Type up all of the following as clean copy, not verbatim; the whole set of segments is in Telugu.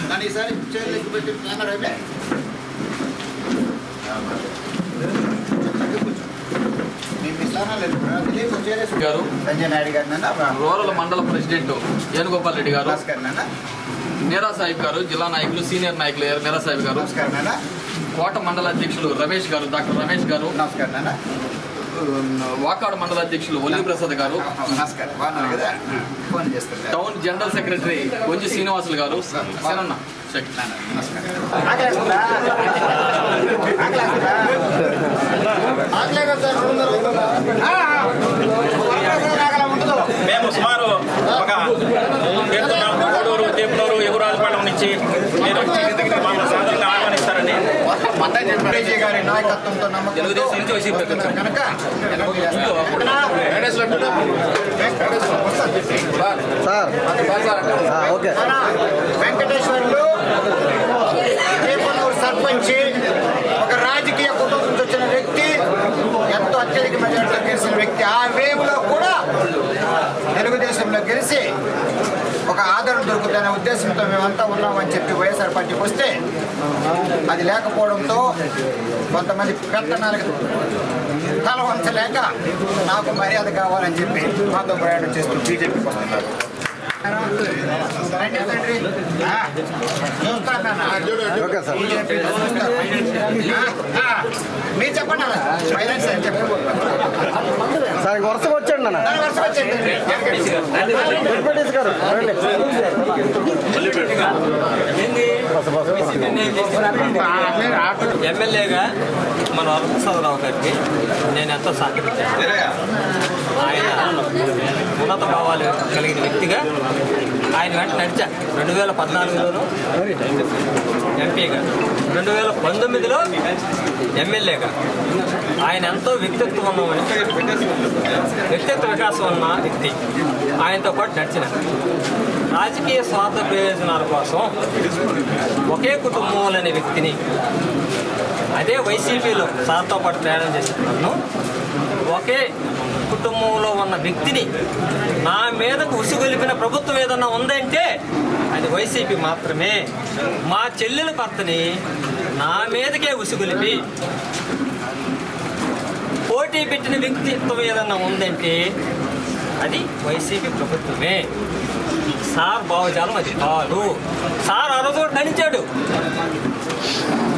కానీ ఈసారి చైర్లకు పెట్టి కెమెరా గారు సంజయ్ నాయుడు గారు, రూరల్ మండల ప్రెసిడెంట్ వేణుగోపాల్ రెడ్డి గారు, మీరా సాహిబ్ గారు, జిల్లా నాయకులు సీనియర్ నాయకులు మీరా సాహిబ్ గారు, కోట మండల అధ్యక్షులు రమేష్ గారు, డాక్టర్ రమేష్ గారు, వాకాడు మండల అధ్యక్షులు ఒల్లి ప్రసాద్ గారు, టౌన్ జనరల్ సెక్రటరీ కొంజి శ్రీనివాసులు గారు, శరణ మేము సుమారు ఒక కోడూరు దేపునూరు ఎగురాజపాలెం నుంచి నేను సాధారణంగా ఆహ్వానిస్తారని గారి నాయకత్వంతో తెలుగుదేశం నుంచి వైసీపీ కనుక వెంకటేశ్వర్లు దేపునూరు సర్పంచి ఒక రాజకీయ కుటుంబం నుంచి వచ్చిన వ్యక్తి, ఎంతో అత్యధిక మెజార్టీలో గెలిచిన వ్యక్తి. ఆ వేవ్లో కూడా తెలుగుదేశంలో గెలిచి ఒక ఆదరణ దొరుకుతుందనే ఉద్దేశంతో మేమంతా ఉన్నామని చెప్పి వైఎస్ఆర్ పార్టీకి వస్తే అది లేకపోవడంతో కొంతమంది పెత్తనాలకు తల వంచలేక నాకు మర్యాద కావాలని చెప్పి మాతో ప్రయాణం చేస్తూ బీజేపీకి వస్తున్నారు. మీరు చెప్పండి ఫైనాన్స్ అని చెప్పండి సార్ వరుసగా వచ్చాడు అన్న ఎమ్మెల్యేగా మన వరప్రసాదరావు గారికి నేను ఎంతో సహకరించాను. ఆయన ఉన్నత భావాలు కలిగిన వ్యక్తిగా ఆయన వెంట నడిచా. 2014లోనూ ఎంపీగా, 2019లో ఎమ్మెల్యేగా ఆయన ఎంతో వ్యక్తిత్వ వికాసం ఉన్న వ్యక్తి. ఆయనతో పాటు నడిచిన రాజకీయ స్వార్థ ప్రయోజనాల కోసం ఒకే కుటుంబం అనే వ్యక్తిని, అదే వైసీపీలో సార్తో పాటు ప్రయాణం చేసిన నన్ను, ఒకే కుటుంబంలో ఉన్న వ్యక్తిని నా మీదకు ఉసుగొలిపిన ప్రభుత్వం ఏదన్నా ఉందంటే అది వైసీపీ మాత్రమే. మా చెల్లెల భర్తని నా మీదకే ఉసుగొలిపి పోటీ పెట్టిన వ్యక్తిత్వం ఏదన్నా ఉందంటే అది వైసీపీ ప్రభుత్వమే. సార్ భావజాలం అది కాదు. సార్ ఆ రోజు నడిచాడు,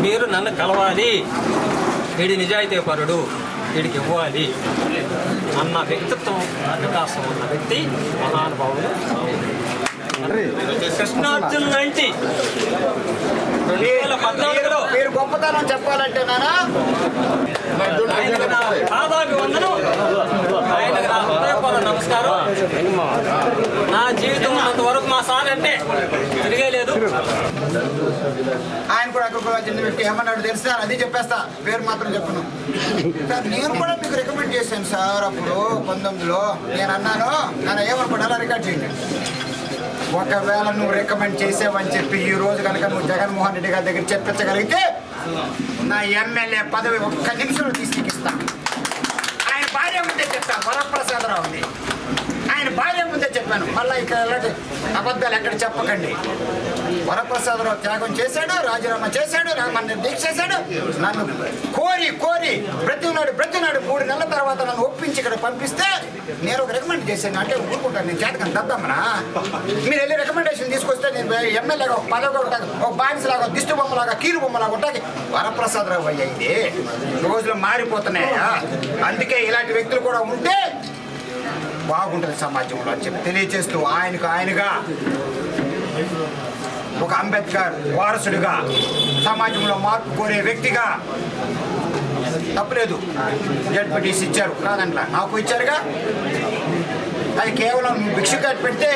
మీరు నన్ను కలవాలి, వీడి నిజాయితీ పరుడు, వీడికి ఇవ్వాలి అన్న వ్యక్తిత్వం వికాసం ఉన్న వ్యక్తి మహానుభావులు కృష్ణార్జున్ లాంటి 2014లో మీరు గొప్పతనం చెప్పాలంటే దాదాపు వందనం. ఆయనకు నా హృదయపూర్వక నమస్కారం. నా జీవితం అంతవరకు మా సార్ అంటే తిరిగేలేదు. ఆయన కూడా అక్కడ చిన్న వ్యక్తి ఏమన్నాడు తెలుసా, అది చెప్పేస్తా, పేరు మాత్రం చెప్పను సార్. నేను కూడా మీకు రికమెండ్ చేశాను సార్. అప్పుడు 19లో నేను అన్నాను, నన్ను ఏమనుకోండి అలా రికార్డ్ చేయండి. ఒకవేళ నువ్వు రికమెండ్ చేసావని చెప్పి ఈ రోజు కనుక నువ్వు జగన్మోహన్ రెడ్డి గారి దగ్గర చెప్పించగలిగితే నా ఎమ్మెల్యే పదవి ఒక్క నిమిషంలో తీసుకిస్తా. ఆయన భార్య ముందే చెప్తాను, వరప్రసాదరావు ఉంది, ఆయన భార్య ముందే చెప్పాను. మళ్ళీ ఇక్కడ ఎలాంటి అబద్ధాలు ఎక్కడ చెప్పకండి. వరప్రసాదరావు త్యాగం చేశాడు, రాజీనామా చేశాడు, నన్ను దీక్ష చేశాడు. నన్ను కోరి ప్రతినాడు 3 నెలల తర్వాత నన్ను ఒప్పించి ఇక్కడ పంపిస్తే నేను ఒక రికమెండ్ చేశాను అంటే ఊరుకుంటాను. నేను చేతకని దద్దామనా? మీరు వెళ్ళి రికమెండేషన్ తీసుకొస్తే నేను ఎమ్మెల్యేగా ఒక పదవిగా ఉంటాను, ఒక బానిసలాగా, దిష్టి బొమ్మలాగా, కీలు బొమ్మలాగా ఉంటుంది. వరప్రసాదరావు అయ్యింది రోజులు మారిపోతున్నాయా? అందుకే ఇలాంటి వ్యక్తులు కూడా ఉంటే బాగుంటుంది సమాజంలో అని చెప్పి తెలియజేస్తూ ఆయనగా ఒక అంబేద్కర్ వారసుడిగా, సమాజంలో మార్పు కోరే వ్యక్తిగా తప్పలేదు. జడ్పీటీసీ ఇచ్చారు కాదంట్లా, నాకు ఇచ్చారుగా. అది కేవలం భిక్ష పెడితే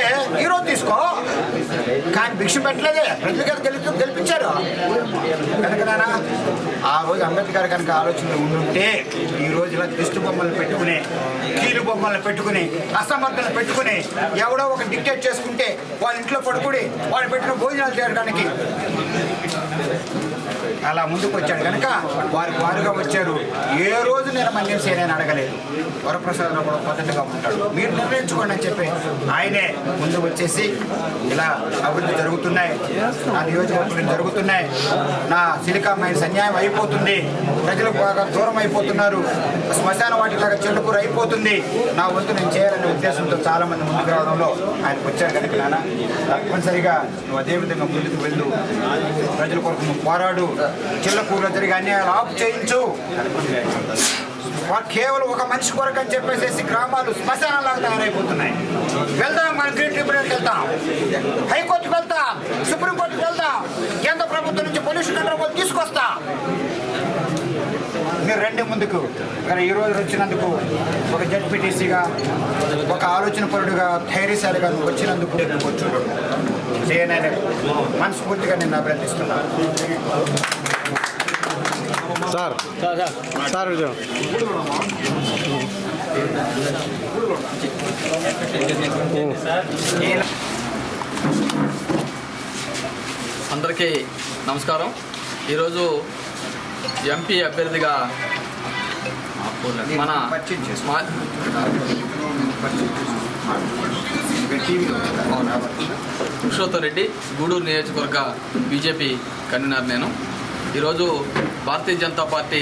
ఈరోజు తీసుకో, కానీ భిక్ష పెట్టలేదే, ప్రజలు కదా గెలిపించారు కనుకనా. ఆ రోజు అంబేద్కర్ కనుక ఆలోచనలు ఉండుంటే ఈ రోజు ఇలా దిష్టి బొమ్మలు పెట్టుకుని, కీలు బొమ్మలు పెట్టుకుని, అసమర్థనలు పెట్టుకుని ఎవడో ఒక డిక్టేట్ చేసుకుంటే వాళ్ళ ఇంట్లో పడుకుని వాళ్ళు పెట్టిన భోజనాలు చేయడానికి అలా ముందుకు వచ్చాడు కనుక వారుగా వచ్చారు. ఏ రోజు నేను మన్యం చేయని అడగలేదు. వరప్రసాద్ కూడా పద్ధతిగా ఉంటాడు. మీరు నిర్ణయించుకో. ఉంచుకోండి అని చెప్పి ఆయనే ముందు వచ్చేసి ఇలా అభివృద్ధి జరుగుతున్నాయి, నా నియోజకవర్గం జరుగుతున్నాయి, నా సిలికా మైన్స్ అన్యాయం అయిపోతుంది, ప్రజలకు బాగా దూరం అయిపోతున్నారు, శ్మశాన వాటిలాగా చెడుకూర అయిపోతుంది, నా వంతు నేను చేయాలనే ఉద్దేశంతో చాలామంది ముందుకు రావడంలో ఆయనకు వచ్చారు కనుక నాన్న తప్పనిసరిగా నువ్వు అదేవిధంగా ముందుకు వెళ్ళు, ప్రజల కొరకు నువ్వు పోరాడు, చిల్లకూరులో జరిగే అన్యాయాలు ఆపు చేయించు. వారు కేవలం ఒక మనిషి కొరకు అని చెప్పేసి గ్రామాలు శ్మశానాలాగా తయారైపోతున్నాయి. వెళ్దాం, మన గ్రీన్ ట్రిబ్యునల్కి వెళ్తాం, హైకోర్టుకి వెళ్తాం, సుప్రీంకోర్టుకి వెళ్తాం, కేంద్ర ప్రభుత్వం నుంచి పొల్యూషన్ కంట్రోల్ తీసుకొస్తా. మీరు రండి ముందుకు. కానీ ఈరోజు వచ్చినందుకు ఒక జడ్పీటీసీగా, ఒక ఆలోచన పరుడుగా, ధైర్యశాలిగా నువ్వు వచ్చినందుకు నేను వచ్చుడు చేయనని మనస్ఫూర్తిగా నేను అభినందిస్తున్నాను. సార్ సార్ అందరికీ నమస్కారం. ఈరోజు ఎంపీ అభ్యర్థిగా మన పురుషోత్తమ్ రెడ్డి, గూడూరు నియోజకవర్గ బీజేపీ కన్వీనర్ నేను. ఈరోజు భారతీయ జనతా పార్టీ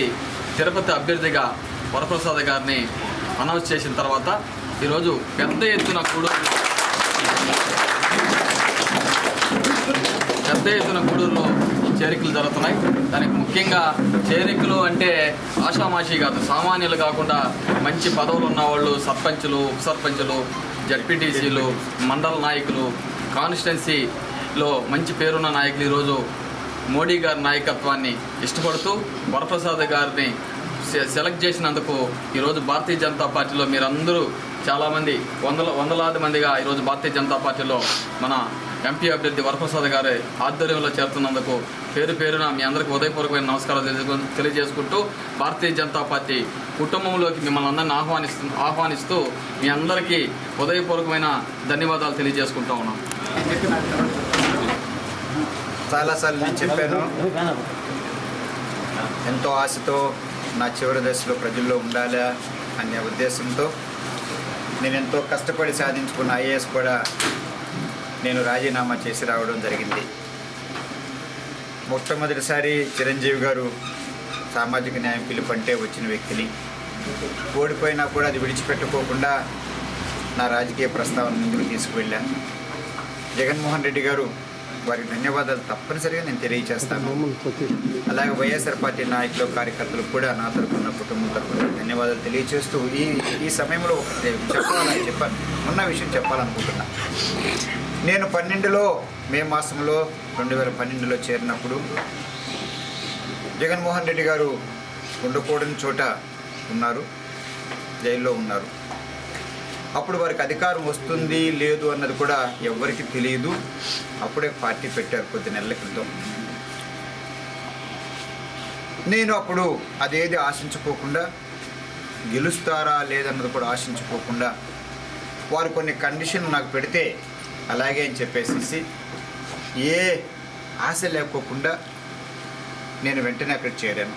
తిరుపతి అభ్యర్థిగా వరప్రసాద్ గారిని అనౌన్స్ చేసిన తర్వాత ఈరోజు పెద్ద ఎత్తున గూడూరులో చేరికలు జరుగుతున్నాయి. దానికి ముఖ్యంగా చేరికలు అంటే ఆషామాషి కాదు, సామాన్యులు కాకుండా మంచి పదవులు ఉన్నవాళ్ళు, సర్పంచులు, ఉప సర్పంచులు, జడ్పీటీసీలు, మండల నాయకులు, కాన్స్టిట్యున్సీలో మంచి పేరున్న నాయకులు ఈరోజు మోడీ గారి నాయకత్వాన్ని ఇష్టపడుతూ వరప్రసాద్ గారిని సెలెక్ట్ చేసినందుకు ఈరోజు భారతీయ జనతా పార్టీలో మీరందరూ చాలామంది వందలాది మందిగా ఈరోజు భారతీయ జనతా పార్టీలో మన ఎంపీ అభ్యర్థి వరప్రసాద్ గారి ఆధ్వర్యంలో చేరుతున్నందుకు పేరు పేరున మీ అందరికీ ఉదయపూర్వకమైన నమస్కారాలు తెలియజేసుకుంటూ భారతీయ జనతా పార్టీ కుటుంబంలోకి మిమ్మల్ని అందరినీ ఆహ్వానిస్తూ మీ అందరికీ ఉదయపూర్వకమైన ధన్యవాదాలు తెలియజేసుకుంటూ ఉన్నాం. చాలాసార్లు నేను చెప్పాను, ఎంతో ఆశతో నా చివరి దశలో ప్రజల్లో ఉండాలా అనే ఉద్దేశంతో నేను ఎంతో కష్టపడి సాధించుకున్న ఐఏఎస్ కూడా నేను రాజీనామా చేసి రావడం జరిగింది. మొట్టమొదటిసారి చిరంజీవి గారు సామాజిక న్యాయం పిలుపంటే వచ్చిన వ్యక్తిని, ఓడిపోయినా కూడా అది విడిచిపెట్టుకోకుండా నా రాజకీయ ప్రస్తావన ముందుకు తీసుకువెళ్ళాను. జగన్మోహన్ రెడ్డి గారు వారికి ధన్యవాదాలు తప్పనిసరిగా నేను తెలియజేస్తాను. అలాగే వైఎస్ఆర్ పార్టీ నాయకులు, కార్యకర్తలు కూడా నా తరఫున, కుటుంబం తరఫున ధన్యవాదాలు తెలియజేస్తూ ఈ సమయంలో ఉన్న విషయం చెప్పాలనుకుంటున్నా. నేను 12లో మే మాసంలో 2012లో చేరినప్పుడు జగన్మోహన్ రెడ్డి గారు ఉండకూడని చోట ఉన్నారు, జైల్లో ఉన్నారు. అప్పుడు వారికి అధికారం వస్తుంది లేదు అన్నది కూడా ఎవరికి తెలియదు. అప్పుడే పార్టీ పెట్టారు కొద్ది నెలల క్రితం. నేను అప్పుడు అదేది ఆశించుకోకుండా, గెలుస్తారా లేదన్నది కూడా ఆశించుకోకుండా, వారు కొన్ని కండిషన్లు నాకు పెడితే అలాగే అని చెప్పేసి ఏ ఆశ లేకోకుండా నేను వెంటనే అక్కడ చేరాను.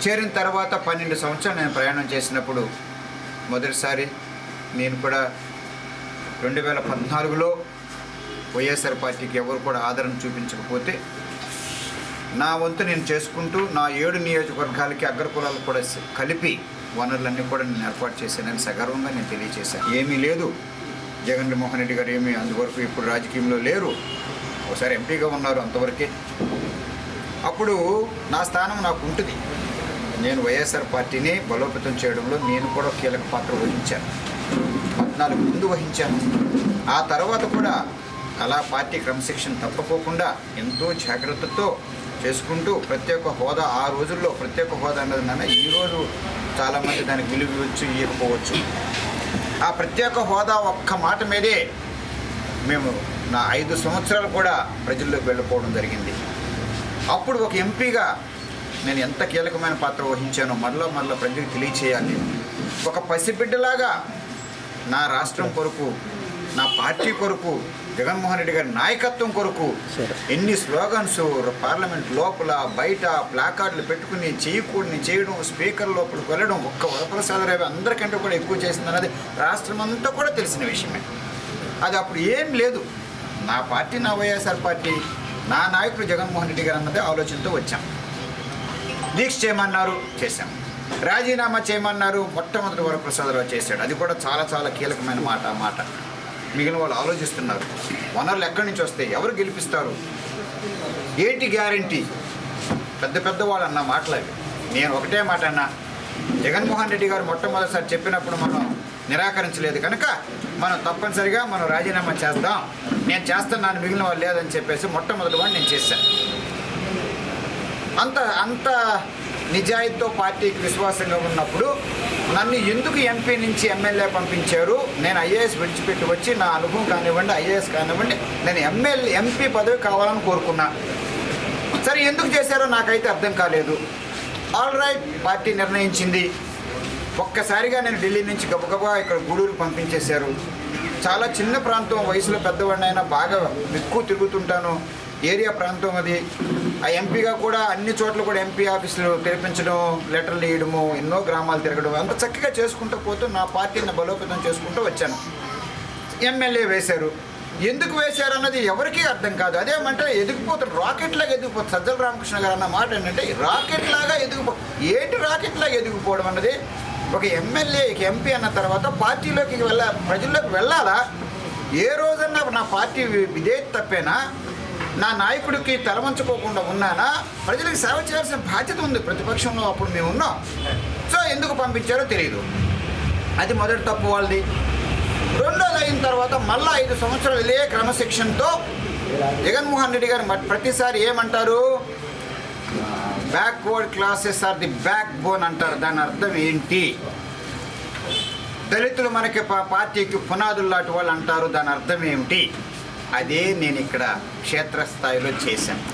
చేరిన తర్వాత 12 సంవత్సరాలు నేను ప్రయాణం చేసినప్పుడు మొదటిసారి నేను కూడా 2014లో వైఎస్ఆర్ పార్టీకి ఎవరు కూడా ఆదరణ చూపించకపోతే నా వంతు నేను చేసుకుంటూ నా 7 నియోజకవర్గాలకి అగ్రకులాలు కూడా కలిపి వనరులన్నీ కూడా నేను ఏర్పాటు చేశానని సగర్వంగా నేను తెలియజేశాను. ఏమీ లేదు, జగన్మోహన్ రెడ్డి గారు ఏమీ అందువరకు ఇప్పుడు రాజకీయంలో లేరు, ఒకసారి ఎంపీగా ఉన్నారు, అంతవరకే. అప్పుడు నా స్థానం నాకు ఉంటుంది. నేను వైఎస్ఆర్ పార్టీని బలోపేతం చేయడంలో నేను కూడా కీలక పాత్ర వహించాను. 14 ముందు వహించాను. ఆ తర్వాత కూడా అలా పార్టీ క్రమశిక్షణ తప్పకోకుండా ఎంతో జాగ్రత్తతో చేసుకుంటూ ప్రత్యేక హోదా, ఆ రోజుల్లో ప్రత్యేక హోదా అన్నది నాన్న ఈరోజు చాలామంది దానికి విలువ ఇవ్వచ్చు, ఇవ్వకపోవచ్చు. ఆ ప్రత్యేక హోదా ఒక్క మాట మీదే మేము నా 5 సంవత్సరాలు కూడా ప్రజల్లోకి వెళ్ళిపోవడం జరిగింది. అప్పుడు ఒక ఎంపీగా నేను ఎంత కీలకమైన పాత్ర వహించానో మరలా ప్రజలకు తెలియచేయాలి. ఒక పసిబిడ్డలాగా నా రాష్ట్రం కొరకు నా పార్టీ కొరకు, జగన్మోహన్ రెడ్డి గారి నాయకత్వం కొరకు ఎన్ని స్లోగన్స్ పార్లమెంట్ లోపల బయట ప్లాకార్డులు పెట్టుకుని చేయకూడని చేయడం, స్పీకర్ లోపలికి వెళ్ళడం, ఒక్క వరప్రసాదరావు అందరికంటే కూడా ఎక్కువ చేసింది అన్నది రాష్ట్రం అంతా కూడా తెలిసిన విషయమే. అది అప్పుడు ఏం లేదు. నా పార్టీ, నా వైఎస్ఆర్ పార్టీ, నా నాయకుడు జగన్మోహన్ రెడ్డి గారు అన్నదే ఆలోచనతో వచ్చాం. దీక్ష చేయమన్నారు, చేశాం. రాజీనామా చేయమన్నారు, మొట్టమొదటి వరప్రసాదరావు చేశాడు. అది కూడా చాలా చాలా కీలకమైన మాట. మిగిలిన వాళ్ళు ఆలోచిస్తున్నారు, వనరులు ఎక్కడి నుంచి వస్తాయి, ఎవరు గెలిపిస్తారు, ఏంటి గ్యారంటీ, పెద్ద వాళ్ళు అన్న మాటలవి. నేను ఒకటే మాట అన్నా, జగన్మోహన్ రెడ్డి గారు మొట్టమొదటిసారి చెప్పినప్పుడు మనం నిరాకరించలేదు కనుక మనం తప్పనిసరిగా రాజీనామా చేద్దాం, నేను చేస్తున్నాను, మిగిలిన వాళ్ళు లేదని చెప్పేసి మొట్టమొదటి వాడిని నేను చేశాను. అంత నిజాయితీతో పార్టీకి విశ్వాసంగా ఉన్నప్పుడు నన్ను ఎందుకు ఎంపీ నుంచి ఎమ్మెల్యే పంపించారు? నేను ఐఏఎస్ విడిచిపెట్టి వచ్చి నా అనుభవం కానివ్వండి, ఐఏఎస్ కానివ్వండి, నేను ఎంపీ పదవి కావాలని కోరుకున్నా. సరే, ఎందుకు చేశారో నాకైతే అర్థం కాలేదు. ఆల్ రైట్, పార్టీ నిర్ణయించింది. ఒక్కసారిగా నేను ఢిల్లీ నుంచి గబగబా ఇక్కడ గూడూరు పంపించేశారు. చాలా చిన్న ప్రాంతం, వయసులో పెద్దవాడినైనా బాగా ఎక్కువ తిరుగుతుంటాను, ఏరియా ప్రాంతం అది. ఆ ఎంపీగా కూడా అన్ని చోట్ల కూడా ఎంపీ ఆఫీసులు తెరిపించడం, లెటర్లు వేయడము, ఎన్నో గ్రామాలు తిరగడం, అంత చక్కగా చేసుకుంటూ పోతూ నా పార్టీని బలోపేతం చేసుకుంటూ వచ్చాను. ఎమ్మెల్యే వేశారు. ఎందుకు వేశారు అన్నది ఎవరికీ అర్థం కాదు. అదేమంటే ఎదిగిపోతారు, రాకెట్లాగా ఎదిగిపోతుంది. సజ్జల రామకృష్ణ గారు అన్న మాట ఏంటంటే రాకెట్లాగా ఏంటి రాకెట్లాగా ఎదిగిపోవడం అన్నది? ఒక ఎమ్మెల్యే, ఎంపీ అన్న తర్వాత పార్టీలోకి ప్రజల్లోకి వెళ్ళాలా? ఏ రోజన్నా నా పార్టీ ఇదే తప్పేనా? నా నాయకుడికి తలవంచుకోకుండా ఉన్నానా? ప్రజలకు సేవ చేయాల్సిన బాధ్యత ఉంది. ప్రతిపక్షంలో అప్పుడు మేము ఉన్నాం. సో ఎందుకు పంపించారో తెలియదు. అది మొదటి తప్పు వాళ్ళది. రెండోది అయిన తర్వాత మళ్ళీ 5 సంవత్సరాలు ఇదే క్రమశిక్షణతో జగన్మోహన్ రెడ్డి గారు ప్రతిసారి ఏమంటారు? Backward classes are the backbone అంటారు. దాని అర్థం ఏంటి? దళితులు మనకి పార్టీకి పునాదులు లాంటి వాళ్ళు అంటారు. దాని అర్థం ఏమిటి? అదే నేను ఇక్కడ క్షేత్రస్థాయిలో చేశాను.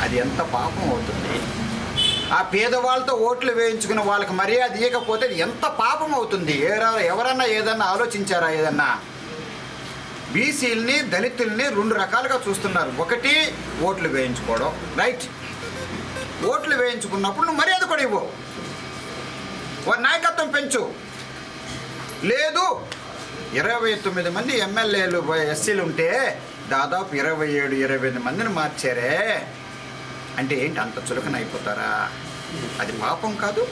అది ఎంత పాపం అవుతుంది? ఆ పేదవాళ్ళతో ఓట్లు వేయించుకున్న వాళ్ళకి మర్యాద ఇవ్వకపోతే ఎంత పాపం అవుతుంది? ఎవరన్నా ఏదన్నా ఆలోచించారా? ఏదన్నా బీసీలని, దళితుల్ని 2 రకాలుగా చూస్తున్నారు. ఒకటి, ఓట్లు వేయించుకోవడం, రైట్. ఓట్లు వేయించుకున్నప్పుడు నువ్వు మర్యాద కూడా ఇవ్వు, వారి నాయకత్వం పెంచు. లేదు, 29 మంది ఎమ్మెల్యేలు ఎస్సీలు ఉంటే దాదాపు 27-28 మందిని మార్చారే అంటే ఏంటి? అంత చులకన అయిపోతారా? అది పాపం కాదు?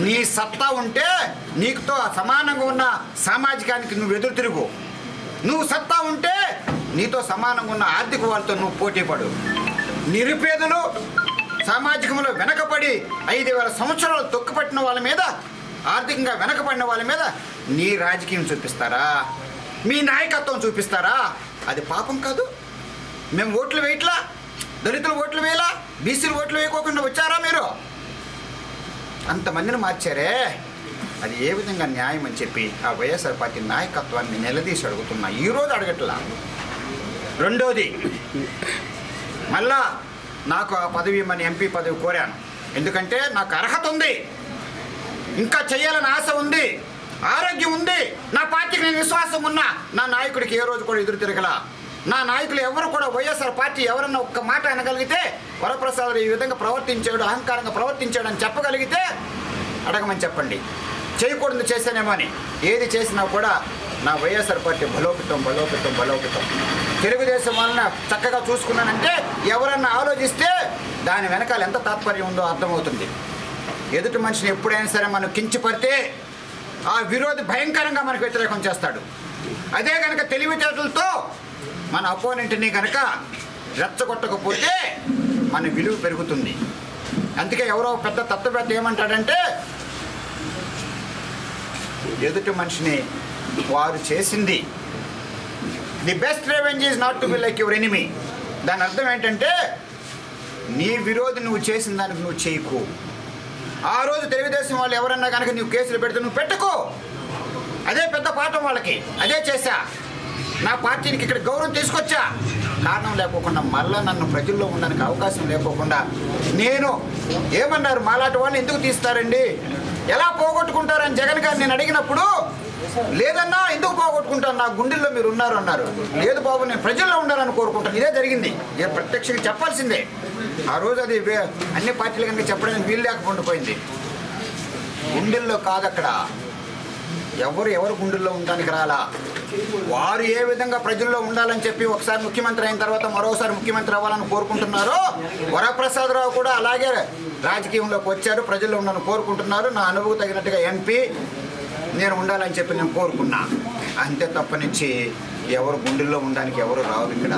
నీ సత్తా ఉంటే నీకుతో సమానంగా ఉన్న సామాజికానికి నువ్వు ఎదురు తిరుగు. నువ్వు సత్తా ఉంటే నీతో సమానంగా ఉన్న ఆర్థిక వాళ్ళతో నువ్వు పోటీ పడు. నిరుపేదలు, సామాజికంలో వెనకబడి 5,000 సంవత్సరాలు తొక్కుపట్టిన వాళ్ళ మీద, ఆర్థికంగా వెనకబడిన వాళ్ళ మీద నీ రాజకీయం చూపిస్తారా? మీ నాయకత్వం చూపిస్తారా? అది పాపం కాదు? మేము ఓట్లు వేయట్లా, దళితులు ఓట్లు వేయలా, బీసీలు ఓట్లు వేయకోకుండా వచ్చారా మీరు? అంతమందిని మార్చారే, అది ఏ విధంగా న్యాయం అని చెప్పి ఆ వైఎస్ఆర్ పార్టీ నాయకత్వాన్ని నిలదీసి అడుగుతున్నా. ఈరోజు అడగట్లా. రెండోది, మళ్ళా నాకు ఆ పదవి మన ఎంపీ పదవి కోరాను. ఎందుకంటే నాకు అర్హత ఉంది, ఇంకా చేయాలని ఆశ ఉంది, ఆరోగ్యం ఉంది, నా పార్టీకి నేను విశ్వాసం ఉన్నా. నా నాయకుడికి ఏ రోజు కూడా ఎదురు తిరగల. నా నాయకులు ఎవరు కూడా వైఎస్ఆర్ పార్టీ ఎవరన్నా ఒక్క మాట అనగలిగితే, వరప్రసాద్ ఈ విధంగా ప్రవర్తించాడు, అహంకారంగా ప్రవర్తించాడు అని చెప్పగలిగితే అడగమని చెప్పండి. చేయకూడదు చేశానేమో అని. ఏది చేసినా కూడా నా వైఎస్ఆర్ పార్టీ బలోపేతం. తెలుగుదేశం వలన చక్కగా చూసుకున్నానంటే ఎవరన్నా ఆలోచిస్తే దాని వెనకాల ఎంత తాత్పర్యం ఉందో అర్థమవుతుంది. ఎదుటి మనిషిని ఎప్పుడైనా సరే మనం కించపడితే ఆ విరోధి భయంకరంగా మనకు వ్యతిరేకం చేస్తాడు. అదే కనుక తెలివితేటలతో మన అపోనెంట్ని కనుక రెచ్చగొట్టకపోతే మన విలువ పెరుగుతుంది. అందుకే ఎవరో పెద్ద తత్వవేత్త ఏమంటాడంటే, ఎదుటి మనిషిని వారు చేసింది, the best revenge is not to be like your enemy. దాని అర్థం ఏంటంటే, నీ విరోధి నువ్వు చేసిన దానికి నువ్వు చేయకు. ఆ రోజు తెలుగుదేశం వాళ్ళు ఎవరన్నా కనుక నువ్వు కేసులు పెడితే నువ్వు పెట్టుకో. అదే పెద్ద పాఠం వాళ్ళకి. అదే చేశా. నా పార్టీకి ఇక్కడ గౌరవం తీసుకొచ్చా. కారణం లేకోకుండా మళ్ళీ నన్ను ప్రజల్లో ఉండడానికి అవకాశం లేకోకుండా నేను ఏమన్నారు, మాలాంటి వాళ్ళని ఎందుకు తీస్తారండి, ఎలా పోగొట్టుకుంటారని జగన్ గారు నేను అడిగినప్పుడు లేదన్నా ఎందుకు పోగొట్టుకుంటాను, నా గుండెల్లో మీరు ఉన్నారు అన్నారు. లేదు బాబు, నేను ప్రజల్లో ఉండాలని కోరుకుంటాను. ఇదే జరిగింది. నేను ప్రత్యక్షంగా చెప్పాల్సిందే. ఆ రోజు అది అన్ని పార్టీల కనుక చెప్పడానికి వీలు లేకుండా పోయింది. గుండెల్లో కాదు అక్కడ, ఎవరు గుండెల్లో ఉండడానికి రాలా. వారు ఏ విధంగా ప్రజల్లో ఉండాలని చెప్పి ఒకసారి ముఖ్యమంత్రి అయిన తర్వాత మరోసారి ముఖ్యమంత్రి అవ్వాలని కోరుకుంటున్నారో, వరప్రసాదరావు కూడా అలాగే రాజకీయంలోకి వచ్చారు, ప్రజల్లో ఉండాలని కోరుకుంటున్నారు. నా అనుభవం తగినట్టుగా ఎంపీ నేను ఉండాలని చెప్పి నేను కోరుకున్నా. అంతే తప్పనిచ్చి ఎవరు గుండెల్లో ఉండడానికి ఎవరు రావు ఇక్కడ.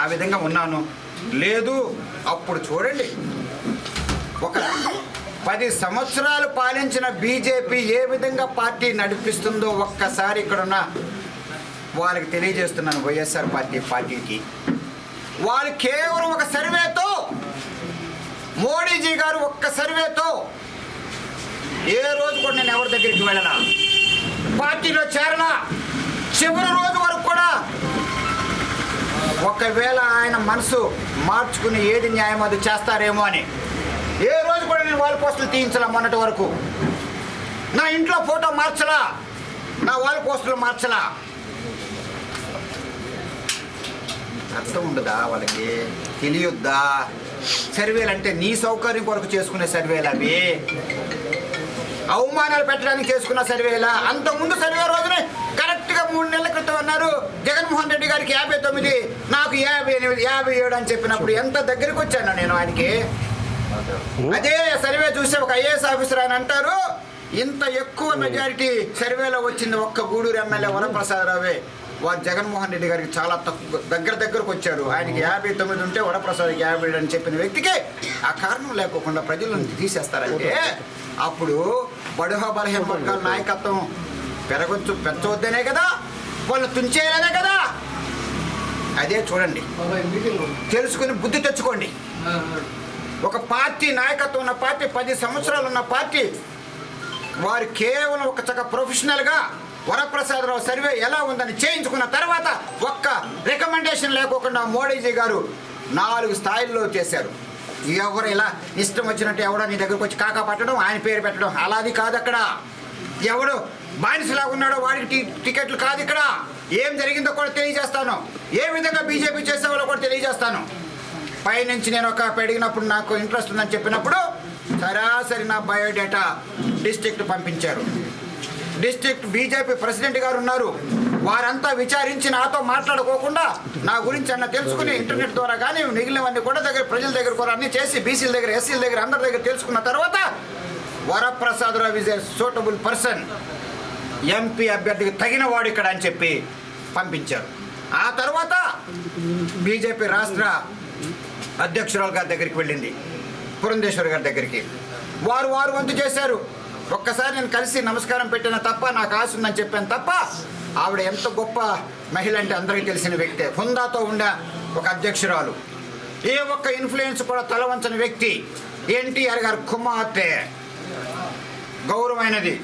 ఆ విధంగా ఉన్నాను. లేదు అప్పుడు చూడండి, ఒక 10 సంవత్సరాలు పాలించిన బీజేపీ ఏ విధంగా పార్టీ నడిపిస్తుందో ఒక్కసారి ఇక్కడున్న వాళ్ళకి తెలియజేస్తున్నాను. వైఎస్ఆర్ పార్టీకి వాళ్ళు కేవలం ఒక సర్వేతో, మోడీజీ గారు ఒక్క సర్వేతో ఏ రోజు కూడా నేను ఎవరి దగ్గరికి వెళ్ళనా, పార్టీలో చేరనా. చివరి రోజు వరకు కూడా ఒకవేళ ఆయన మనసు మార్చుకుని ఏది న్యాయం అది చేస్తారేమో అని ఏ రోజు కూడా నేను వాల్ పోస్టులు తీయించలా. మొన్నటి వరకు నా ఇంట్లో ఫోటో మార్చలా, నా వాల్ పోస్టులు మార్చలా. అర్థం ఉండదా వాళ్ళకి? తెలియొద్దా? సర్వేలు అంటే నీ సౌకర్యం కొరకు చేసుకునే సర్వేలు అవి, అవమానాలు పెట్టడానికి చేసుకున్న సర్వేలా? అంతకుముందు సర్వే రోజునే కరెక్ట్గా 3 నెలల క్రితం అన్నారు జగన్మోహన్ రెడ్డి గారికి 59, నాకు 58, 57 అని చెప్పినప్పుడు ఎంత దగ్గరికి వచ్చాను నేను ఆయనకి. అదే సర్వే చూసి ఒక ఐఏఎస్ ఆఫీసర్ ఆయన అంటారు, ఇంత ఎక్కువ మెజారిటీ సర్వేలో వచ్చింది ఒక్క గూడూరు ఎమ్మెల్యే వరప్రసాదరావే. వారు జగన్మోహన్ రెడ్డి గారికి చాలా తక్కువ దగ్గరకు వచ్చారు. ఆయనకి 59 ఉంటే వరప్రసాద్కి 57 అని చెప్పిన వ్యక్తికి ఆ కారణం లేకోకుండా ప్రజలను తీసేస్తారంటే అప్పుడు బడుహ బలహీన వర్గాల నాయకత్వం పెంచవద్దనే కదా, వాళ్ళు తుంచేయాలనే కదా. అదే చూడండి, తెలుసుకుని బుద్ధి తెచ్చుకోండి. ఒక పార్టీ నాయకత్వం ఉన్న పార్టీ, 10 సంవత్సరాలు ఉన్న పార్టీ, వారు కేవలం ఒక చక్క ప్రొఫెషనల్గా వరప్రసాదరావు సర్వే ఎలా ఉందని చేయించుకున్న తర్వాత ఒక్క రికమెండేషన్ లేకోకుండా మోడీజీ గారు 4 స్థాయిల్లో చేశారు. ఎవరు ఇలా ఇష్టం వచ్చినట్టు ఎవడో నీ దగ్గరకు వచ్చి కాకా పట్టడం, ఆయన పేరు పెట్టడం అలాది కాదు. అక్కడ ఎవడు బానిసలా ఉన్నాడో వాడికి టికెట్లు కాదు. ఇక్కడ ఏం జరిగిందో కూడా తెలియజేస్తాను, ఏ విధంగా బీజేపీ చేసేవాళ్ళో కూడా తెలియజేస్తాను. పైనుంచి నేను ఒక అడిగినప్పుడు నాకు ఇంట్రెస్ట్ ఉందని చెప్పినప్పుడు సరాసరి నా బయోడేటా డిస్ట్రిక్ట్ పంపించారు. డిస్ట్రిక్ట్ బీజేపీ ప్రెసిడెంట్ గారు ఉన్నారు, వారంతా విచారించి నాతో మాట్లాడుకోకుండా నా గురించి అన్న తెలుసుకుని ఇంటర్నెట్ ద్వారా కానీ మిగిలినవన్నీ కూడా ప్రజల దగ్గర కూడా అన్నీ చేసి బీసీల దగ్గర, ఎస్సీల దగ్గర, అందరి దగ్గర తెలుసుకున్న తర్వాత Varaprasadarao is a suitable person, MP అభ్యర్థికి తగిన వాడు ఇక్కడ అని చెప్పి పంపించారు. ఆ తర్వాత బీజేపీ రాష్ట్ర అధ్యక్షురాలు గారి దగ్గరికి వెళ్ళింది, పురంధేశ్వరి గారి దగ్గరికి. వారు వంతు చేశారు. ఒక్కసారి నేను కలిసి నమస్కారం పెట్టిన తప్ప, నాకు ఆశ ఉందని చెప్పాను తప్ప, ఆవిడ ఎంత గొప్ప మహిళ అంటే అందరికీ తెలిసిన వ్యక్తే. హుందాతో ఉండే ఒక అధ్యక్షురాలు, ఏ ఒక్క ఇన్ఫ్లుయెన్స్ కూడా తలవంచని వ్యక్తి. ఎన్టీఆర్ గారు కుమార్తె, గౌరవమైనది.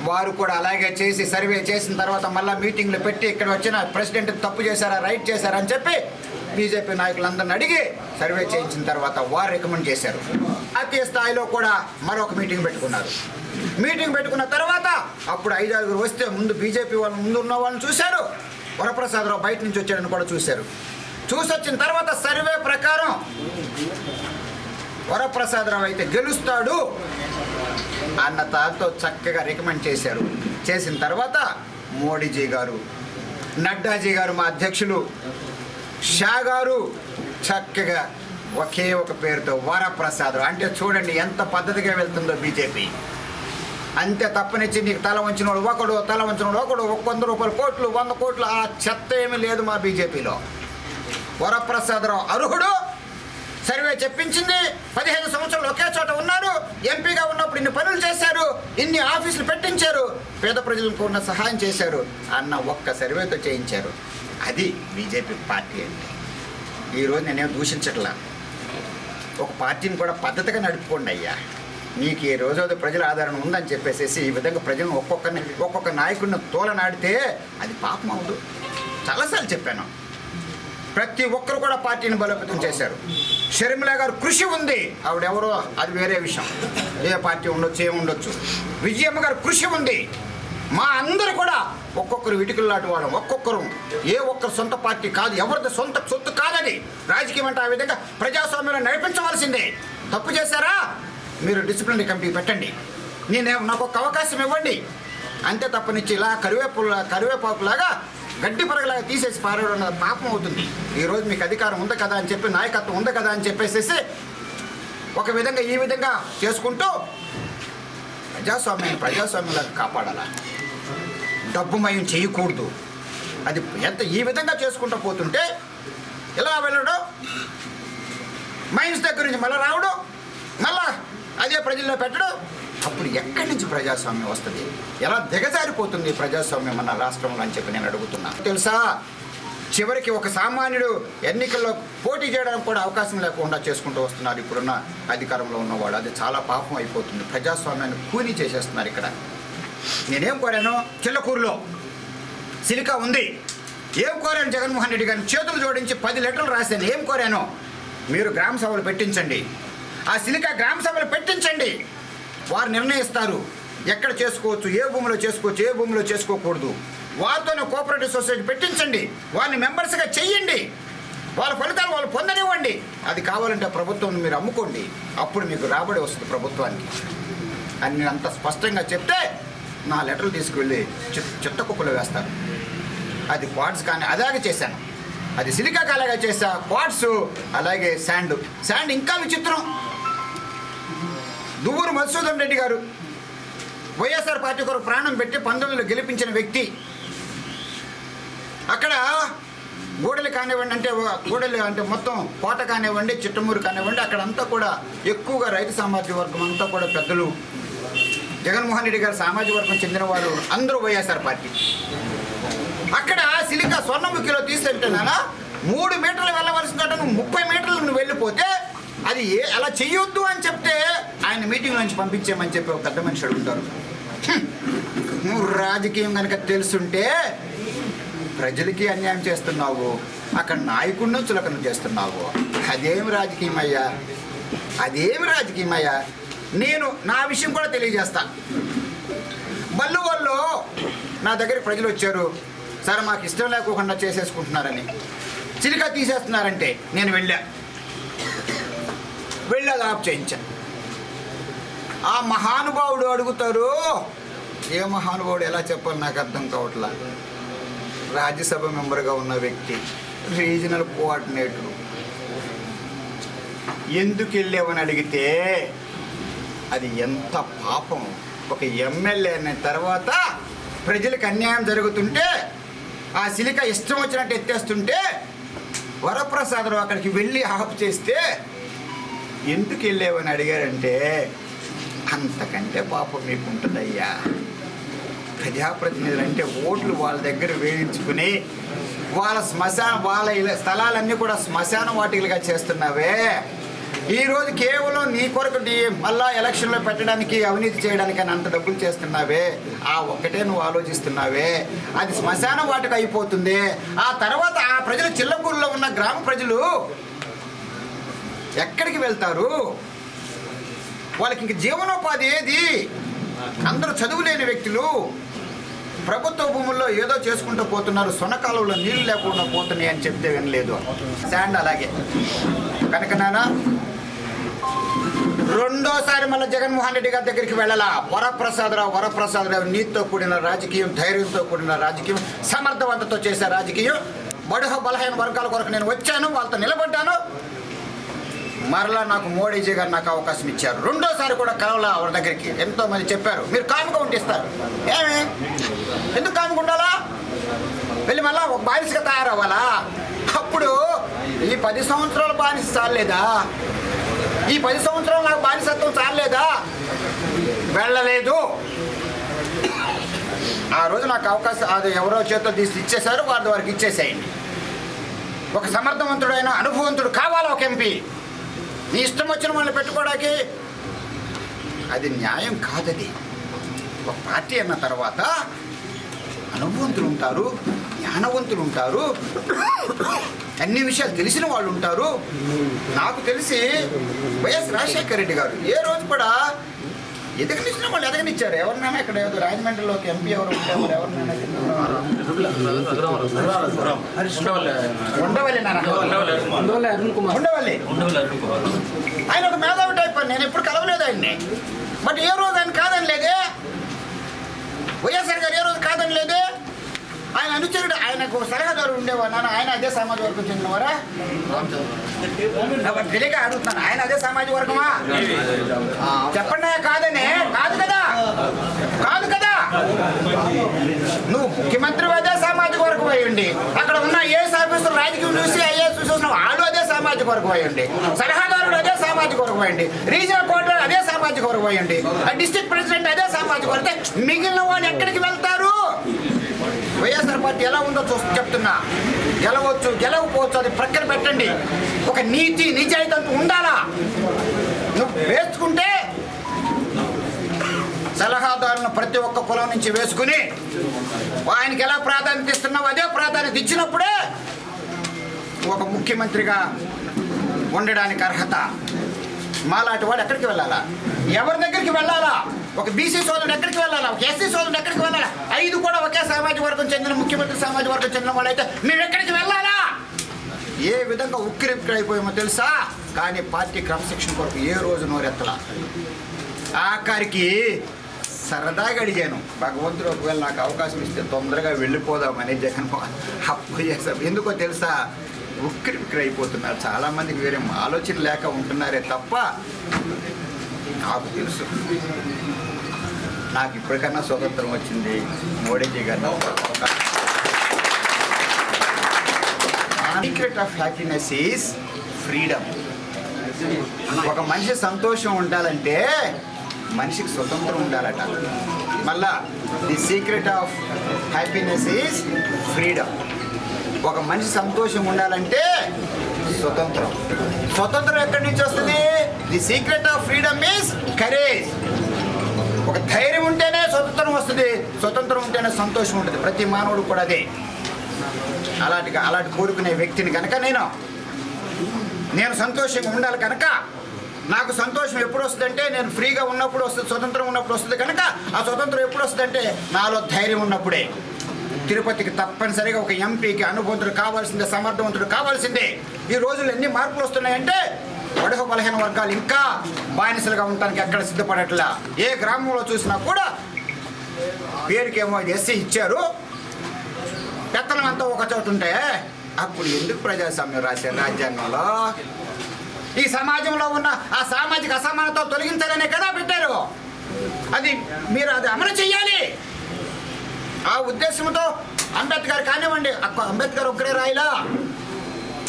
వారు కూడా అలాగే చేసి సర్వే చేసిన తర్వాత మళ్ళీ మీటింగ్లు పెట్టి ఇక్కడ వచ్చిన ప్రెసిడెంట్ తప్పు చేశారా, రైట్ చేశారా అని చెప్పి బీజేపీ నాయకులందరిని అడిగి సర్వే చేయించిన తర్వాత వారు రికమెండ్ చేశారు. జాతీయ స్థాయిలో కూడా మరొక మీటింగ్ పెట్టుకున్నారు. మీటింగ్ పెట్టుకున్న తర్వాత అప్పుడు 5-6 వస్తే ముందు బీజేపీ వాళ్ళు ముందు ఉన్న వాళ్ళని చూశారు, వరప్రసాదరావు బయట నుంచి వచ్చాడని కూడా చూశారు. చూసొచ్చిన తర్వాత సర్వే ప్రకారం వరప్రసాదరావు అయితే గెలుస్తాడు అన్న తాతో చక్కగా రికమెండ్ చేశారు. చేసిన తర్వాత మోడీజీ గారు, నడ్డాజీ గారు, మా అధ్యక్షులు షా గారు చక్కగా ఒకే ఒక పేరుతో వరప్రసాదరావు అంటే చూడండి ఎంత పద్ధతిగా వెళ్తుందో బీజేపీ. అంతే తప్పనిచ్చి నీకు తల వంచినోడు ఒకడు, తల వంచినోడు ఒకడు, 100 రూపాయల కోట్లు, 100 కోట్లు, ఆ చెత్త ఏమీ లేదు మా బీజేపీలో. వరప్రసాదరావు అర్హుడు, సర్వే చెప్పించింది, 15 సంవత్సరాలు ఒకే చోట ఉన్నారు, ఎంపీగా ఉన్నప్పుడు ఇన్ని పనులు చేశారు, ఇన్ని ఆఫీసులు పెట్టించారు, పేద ప్రజలకు కూడా సహాయం చేశారు అన్న ఒక్క సర్వేతో చేయించారు. అది బీజేపీ పార్టీ అంటే. ఈరోజు నేనేం దూషించట్లా, ఒక పార్టీని కూడా పద్ధతిగా నడుపుకోండి అయ్యా. నీకు ఈ రోజు ప్రజల ఆదరణ ఉందని చెప్పేసి ఈ విధంగా ప్రజలను ఒక్కొక్క నాయకుడిని తోలనాడితే అది పాపం అవదు. చాలాసార్లు చెప్పాను. ప్రతి ఒక్కరు కూడా పార్టీని బలోపేతం చేశారు. షర్మిల గారు కృషి ఉంది, ఆవిడెవరో అది వేరే విషయం, ఏ పార్టీ ఉండొచ్చు ఏముండొచ్చు. విజయమ్మ గారు కృషి ఉంది. మా అందరూ కూడా ఒక్కొక్కరు ఇటుకలు లాంటి వాళ్ళం, ఒక్కొక్కరు ఏ ఒక్కరు సొంత పార్టీ కాదు, ఎవరిది సొంత సొత్తు కాదని. రాజకీయం అంటే ఆ విధంగా ప్రజాస్వామ్యంలో నడిపించవలసిందే. తప్పు చేశారా మీరు డిసిప్లినరీ కమిటీ పెట్టండి, నాకు ఒక అవకాశం ఇవ్వండి, అంతే తప్పనిచ్చి ఇలా కరివేపాకులాగా గడ్డి పరగలాగా తీసేసి పారేయడం అన్నది పాపం అవుతుంది. ఈరోజు మీకు అధికారం ఉంది కదా అని చెప్పి, నాయకత్వం ఉంది కదా అని చెప్పేసేసి ఒక విధంగా ఈ విధంగా చేసుకుంటూ ప్రజాస్వామ్యంలాగా కాపాడాలా, డబ్బుమయం చేయకూడదు. అది ఎంత ఈ విధంగా చేసుకుంటూ పోతుంటే ఇలా వెళ్ళడం, మైన్స్ దగ్గర నుంచి మళ్ళీ రావడం, మళ్ళా అదే ప్రజల్లో పెట్టడం, అప్పుడు ఎక్కడి నుంచి ప్రజాస్వామ్యం వస్తుంది? ఎలా దిగజారిపోతుంది ప్రజాస్వామ్యం మన రాష్ట్రంలో అని చెప్పి నేను అడుగుతున్నా. తెలుసా, చివరికి ఒక సామాన్యుడు ఎన్నికల్లో పోటీ చేయడానికి కూడా అవకాశం లేకుండా చేసుకుంటూ వస్తున్నారు ఇప్పుడున్న అధికారంలో ఉన్నవాడు. అది చాలా పాపం అయిపోతుంది. ప్రజాస్వామ్యాన్ని కూని చేసేస్తున్నారు ఇక్కడ. నేనేం కోరాను, చిల్లకూరులో సిలికా ఉంది, ఏం కోరాను జగన్మోహన్ రెడ్డి గారిని చేతులు జోడించి 10 లెటర్లు రాశాను. ఏం కోరాను, మీరు గ్రామ సభలు పెట్టించండి, ఆ సిలికా గ్రామ సభలు పెట్టించండి, వారు నిర్ణయిస్తారు ఎక్కడ చేసుకోవచ్చు, ఏ భూమిలో చేసుకోవచ్చు, ఏ భూమిలో చేసుకోకూడదు. వారితోనే కోఆపరేటివ్ సొసైటీ పెట్టించండి, వారిని మెంబర్స్గా చెయ్యండి, వాళ్ళ ఫలితాలు వాళ్ళు పొందనివ్వండి. అది కావాలంటే ప్రభుత్వం మీరు అమ్ముకోండి, అప్పుడు మీకు రాబడి వస్తుంది ప్రభుత్వానికి అని నేను అంత స్పష్టంగా చెప్తే నా లెటర్లు తీసుకువెళ్ళి చెత్త కుప్పలో వేస్తాను. అది క్వార్ట్స్ కానీ అలాగే చేశాను, అది సిలికాకి అలాగే చేశా, క్వార్ట్స్ అలాగే శాండ్ ఇంకా విచిత్రం. దువ్వూరు మధుసూదన్ రెడ్డి గారు వైఎస్ఆర్ పార్టీ కొరకు ప్రాణం పెట్టి 19లో గెలిపించిన వ్యక్తి. అక్కడ గూడెలు కానివ్వండి, గూడెలు అంటే మొత్తం కోట కానివ్వండి, చిట్టమూరు కానివ్వండి, అక్కడంతా కూడా ఎక్కువగా రైతు సామాజిక వర్గం అంతా కూడా పెద్దలు, జగన్మోహన్ రెడ్డి గారి సామాజిక వర్గం చెందిన వారు అందరూ వైఎస్ఆర్ పార్టీ. అక్కడ సిలికా స్వర్ణముఖిలో తీసుకెళ్తేనా 3 మీటర్లు వెళ్ళవలసిన చోట 30 మీటర్లు నువ్వు వెళ్ళిపోతే అది అలా చెయ్యొద్దు అని చెప్తే ఆయన మీటింగ్ నుంచి పంపించేమని చెప్పి ఒక పెద్ద మనిషి అడుగుతారు. నువ్వు రాజకీయం కనుక తెలుసుంటే ప్రజలకి అన్యాయం చేస్తున్నావు, అక్కడ నాయకుడిని చులకన చేస్తున్నావు. అదేమి రాజకీయమయ్యా, అదేమి రాజకీయమయ్యా. నేను నా విషయం కూడా తెలియజేస్తా. బల్లు వాళ్ళు నా దగ్గరికి ప్రజలు వచ్చారు, సరే మాకు ఇష్టం లేకోకుండా చేసేసుకుంటున్నారని, చిలిక తీసేస్తున్నారంటే నేను వెళ్ళి అది ఆఫ్ చేయించాను. ఆ మహానుభావుడు అడుగుతారు, ఏ మహానుభావుడు ఎలా చెప్పాలి నాకు అర్థం కావట్లా. రాజ్యసభ మెంబర్గా ఉన్న వ్యక్తి, రీజనల్ కోఆర్డినేటర్, ఎందుకు వెళ్ళావని అడిగితే అది ఎంత పాపం. ఒక ఎమ్మెల్యే అయిన తర్వాత ప్రజలకు అన్యాయం జరుగుతుంటే ఆ సిలిక ఇష్టం వచ్చినట్టు ఎత్తేస్తుంటే వరప్రసాదరావు అక్కడికి వెళ్ళి ఆఫ్ చేస్తే ఎందుకు వెళ్ళావని అడిగారంటే అంతకంటే పాపం మీకు ఉంటుందయ్యా. ప్రజాప్రతినిధులు అంటే ఓట్లు వాళ్ళ దగ్గర వేయించుకుని వాళ్ళ స్థలాలన్నీ కూడా శ్మశాన వాటికలుగా చేస్తున్నావే. ఈరోజు కేవలం నీ కొరకు మళ్ళా ఎలక్షన్లో పెట్టడానికి, అవినీతి చేయడానికి అని అంత డబ్బులు చేస్తున్నావే. ఆ ఒక్కటే నువ్వు ఆలోచిస్తున్నావే, అది శ్మశాన వాటిక అయిపోతుంది. ఆ తర్వాత ఆ ప్రజలు, చిల్లకూరులో ఉన్న గ్రామ ప్రజలు ఎక్కడికి వెళ్తారు? వాళ్ళకి ఇంక జీవనోపాధి ఏది? అందరూ చదువులేని వ్యక్తులు ప్రభుత్వ భూముల్లో ఏదో చేసుకుంటూ పోతున్నారు, సొనకాలంలో నీళ్లు లేకుండా పోతున్నాయి అని చెప్తే వినలేదు. శాండ్ అలాగే. కనుక నాన్న రెండోసారి మళ్ళీ జగన్మోహన్ రెడ్డి గారి దగ్గరికి వెళ్ళాలా. వరప్రసాదరావు నీతితో కూడిన రాజకీయం, ధైర్యంతో కూడిన రాజకీయం, సమర్థవంతతో చేసే రాజకీయం. బడుహ బలహీన వర్గాల కొరకు నేను వచ్చాను, వాళ్ళతో నిలబడ్డాను. మరలా నాకు మోడీజీ గారు నాకు అవకాశం ఇచ్చారు. రెండోసారి కూడా కలవలా వాళ్ళ దగ్గరికి. ఎంతో మంది చెప్పారు మీరు కాముగా ఉంటిస్తారు. ఏమి ఎందుకు కాముగా ఉండాలా? వెళ్ళి మళ్ళా ఒక బానిసగా తయారవ్వాలా? అప్పుడు ఈ 10 సంవత్సరాల బానిస చాలేదా? ఈ 10 సంవత్సరాలు నాకు బానిసత్వం చాలేదా? వెళ్ళలేదు. ఆ రోజు నాకు అవకాశం అది ఎవరో చేతితో తీసి ఇచ్చేశారు, వారికి ఇచ్చేసేయండి. ఒక సమర్థవంతుడైన అనుభవంతుడు కావాలా ఒక ఎంపీ. నీ ఇష్టం వచ్చిన వాళ్ళని పెట్టుకోవడానికి అది న్యాయం కాదది. ఒక పార్టీ అన్న తర్వాత అనుభవంతులు ఉంటారు, జ్ఞానవంతులు ఉంటారు, అన్ని విషయాలు తెలిసిన వాళ్ళు ఉంటారు. నాకు తెలిసి వైఎస్ రాజశేఖర రెడ్డి గారు ఏ రోజు కూడా ఎదగనిచ్చిన వాళ్ళు ఎదగనిచ్చారు. ఎవరినైనా ఇక్కడ ఏదో రాజమండ్రిలోకి ఎంపీ ఎవరు ఉంటారు, ఎవరినైనా ఉండవల్లి ఆయన ఒక మేధావి టైప్ అని నేను ఎప్పుడు కలవలేదు ఆయన్ని. బట్ ఏ రోజు ఆయన కాదని లేదే, వైఎస్ఆర్ గారు ఏ రోజు కాదని లేదే. ఆయన అనుచరుడు, ఆయనకు సలహాదారు ఉండేవారు. ఆయన అదే సామాజిక వర్గం చెందినవారా? తెలియక అడుగుతున్నాను, ఆయన అదే సామాజిక వర్గమా? చెప్పండి. కాదనే కాదు కదా, కాదు కదా. నువ్వు ముఖ్యమంత్రి అదే సామాజిక వర్గం అయ్యండి, అక్కడ ఉన్న ఐఏఎస్ ఆఫీసర్ రాజకీయం చూసి ఐఏఎస్ చూసిన వాళ్ళు అదే సామాజిక వర్గం అయ్యండి, సలహాదారుడు అదే సామాజిక వర్గం అయ్యండి, రీజనల్ కోఆర్డినేటర్ అదే సామాజిక వర్గం అయ్యండి, డిస్ట్రిక్ట్ ప్రెసిడెంట్ అదే సామాజిక వర్గం. మిగిలిన వాళ్ళు ఎక్కడికి వెళ్తారు? వైఎస్ఆర్ పార్టీ ఎలా ఉందో చెప్తున్నా. గెలవచ్చు, గెలవకపోవచ్చు, అది ప్రక్కన పెట్టండి. ఒక నీతి నిజాయితీ అంటూ ఉండాలా? నువ్వు వేసుకుంటే సలహాదారులను ప్రతి ఒక్క కులం నుంచి వేసుకుని ఆయనకి ఎలా ప్రాధాన్యత ఇస్తున్నావు అదే ప్రాధాన్యత ఇచ్చినప్పుడే ఒక ముఖ్యమంత్రిగా ఉండడానికి అర్హత. మాలాంటి వాడు ఎక్కడికి వెళ్ళాలా? ఎవరి దగ్గరికి వెళ్ళాలా? ఒక బీసీ సోదరుడు ఎక్కడికి వెళ్ళాలా? ఒక ఎస్సీ సోదరుడు ఎక్కడికి వెళ్ళాలా? 5 కూడా ఒకే సామాజిక వర్గం చెందిన ముఖ్యమంత్రి సామాజిక వర్గం చెందిన వాళ్ళైతే మీరు ఎక్కడికి వెళ్ళాలా? ఏ విధంగా ఉక్కిరిక్కిరైపోయామో తెలుసా? కానీ పార్టీ క్రమశిక్షణ కొరకు ఏ రోజు నోరెత్తలా. ఆఖరికి సరదాగా అడిగాను, భగవంతుడు ఒకవేళ నాకు అవకాశం ఇస్తే తొందరగా వెళ్ళిపోదామని జగన్మోహన్. అప్పు చేశాం. ఎందుకో తెలుసా? ఉక్కిరిక్కిరైపోతున్నారు. చాలామందికి వేరే ఆలోచన లేక ఉంటున్నారే తప్ప నాకు తెలుసు. నాకు ఇప్పటికన్నా స్వతంత్రం వచ్చింది మోడీజీ గారు. Secret of happiness is freedom. ఒక మనిషి సంతోషం ఉండాలంటే మనిషికి స్వతంత్రం ఉండాలట. మళ్ళా the secret of happiness is freedom. ఒక మనిషి సంతోషం ఉండాలంటే స్వతంత్రం. స్వతంత్రం ఎక్కడి నుంచి వస్తుంది? The secret of freedom is courage. ఒక ధైర్యం ఉంటేనే స్వతంత్రం వస్తుంది, స్వతంత్రం ఉంటేనే సంతోషం ఉంటుంది. ప్రతి మానవుడు కూడా అదే. అలాంటి కోరుకునే వ్యక్తిని కనుక నేను సంతోషంగా ఉండాలి కనుక నాకు సంతోషం ఎప్పుడు వస్తుందంటే నేను ఫ్రీగా ఉన్నప్పుడు వస్తుంది, స్వతంత్రం ఉన్నప్పుడు వస్తుంది. కనుక ఆ స్వతంత్రం ఎప్పుడు వస్తుందంటే నాలో ధైర్యం ఉన్నప్పుడే. తిరుపతికి తప్పనిసరిగా ఒక ఎంపీకి అనుభవంతుడు కావాల్సిందే, సమర్థవంతుడు కావాల్సిందే. ఈ రోజుల్లో ఎన్ని మార్పులు వస్తున్నాయంటే బడుగు బలహీన వర్గాలు ఇంకా బానిసలుగా ఉండటానికి ఎక్కడ సిద్ధపడట్లా. ఏ గ్రామంలో చూసినా కూడా పేరుకేమో ఎస్సీ ఇచ్చారు, పెత్తనం అంతా ఒక చోట ఉంటే అప్పుడు ఎందుకు ప్రజాస్వామ్యం రాశారు రాజ్యాంగంలో? ఈ సమాజంలో ఉన్న ఆ సామాజిక అసమానతలు తొలగించాలనే కదా పెట్టారు. అది మీరు అది అమలు చెయ్యాలి. ఆ ఉద్దేశంతో అంబేద్కర్ కానివ్వండి, అంబేద్కర్ ఒక్కరే రాయిలా,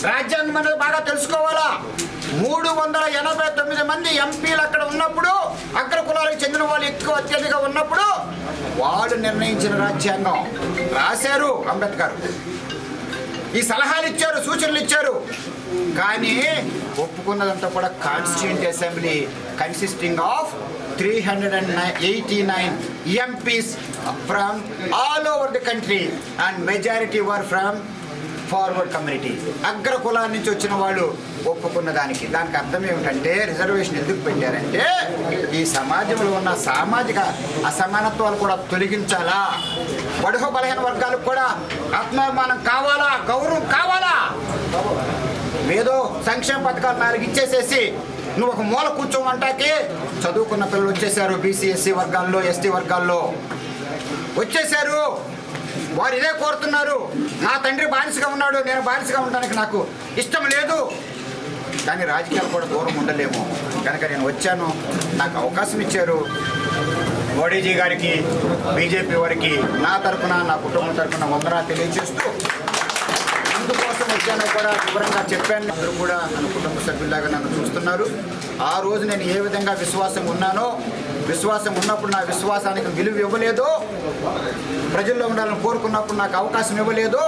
రాజ్యాంగం అనేది బాగా తెలుసుకోవాలా. 389 మంది ఎంపీలు అక్కడ ఉన్నప్పుడు, అగ్ర కులాలకు చెందిన వాళ్ళు ఎక్కువ అత్యధికంగా ఉన్నప్పుడు వాళ్ళు నిర్ణయించిన రాజ్యాంగం రాశారు అంబేద్కర్. ఈ సలహాలు ఇచ్చారు, సూచనలు ఇచ్చారు. కానీ ఒప్పుకున్నదంతా కూడా constituent assembly consisting of 389 MPs from all over the country and majority were from forward community. అగ్ర కులాల నుంచి వచ్చిన వాళ్ళు ఒప్పుకున్న దానికి అర్థం ఏమిటంటే రిజర్వేషన్ ఎందుకు పెట్టారంటే ఈ సమాజంలో ఉన్న సామాజిక అసమానత్వాలు కూడా తొలగించాలా, బడుగు బలహీన వర్గాలకు కూడా ఆత్మాభిమానం కావాలా, గౌరవం కావాలా. ఏదో సంక్షేమ పథకాలు 4 ఇచ్చేసేసి నువ్వు ఒక మూల కూర్చోమంటాకి చదువుకున్న పిల్లలు వచ్చేసారు. బీసీ ఎస్సీ వర్గాల్లో, ఎస్టీ వర్గాల్లో వచ్చేసారు. వారు ఇదే కోరుతున్నారు. నా తండ్రి బానిసగా ఉన్నాడు, నేను బానిసగా ఉండడానికి నాకు ఇష్టం లేదు. కానీ రాజకీయాలు కూడా దూరం ఉండలేము కనుక నేను వచ్చాను. నాకు అవకాశం ఇచ్చారు మోడీజీ గారికి, బీజేపీ వారికి నా తరఫున, నా కుటుంబం తరఫున వందనాలు తెలియజేస్తూ అందుకోసం వచ్చానో కూడా వివరంగా చెప్పాను. అందరూ కూడా నన్ను కుటుంబ సభ్యులాగా నన్ను చూస్తున్నారు. ఆ రోజు నేను ఏ విధంగా విశ్వాసం ఉన్నానో, విశ్వాసం ఉన్నప్పుడు నా విశ్వాసానికి విలువ ఇవ్వలేదు, ప్రజల్లో ఉండాలని కోరుకున్నప్పుడు నాకు అవకాశం ఇవ్వలేదు,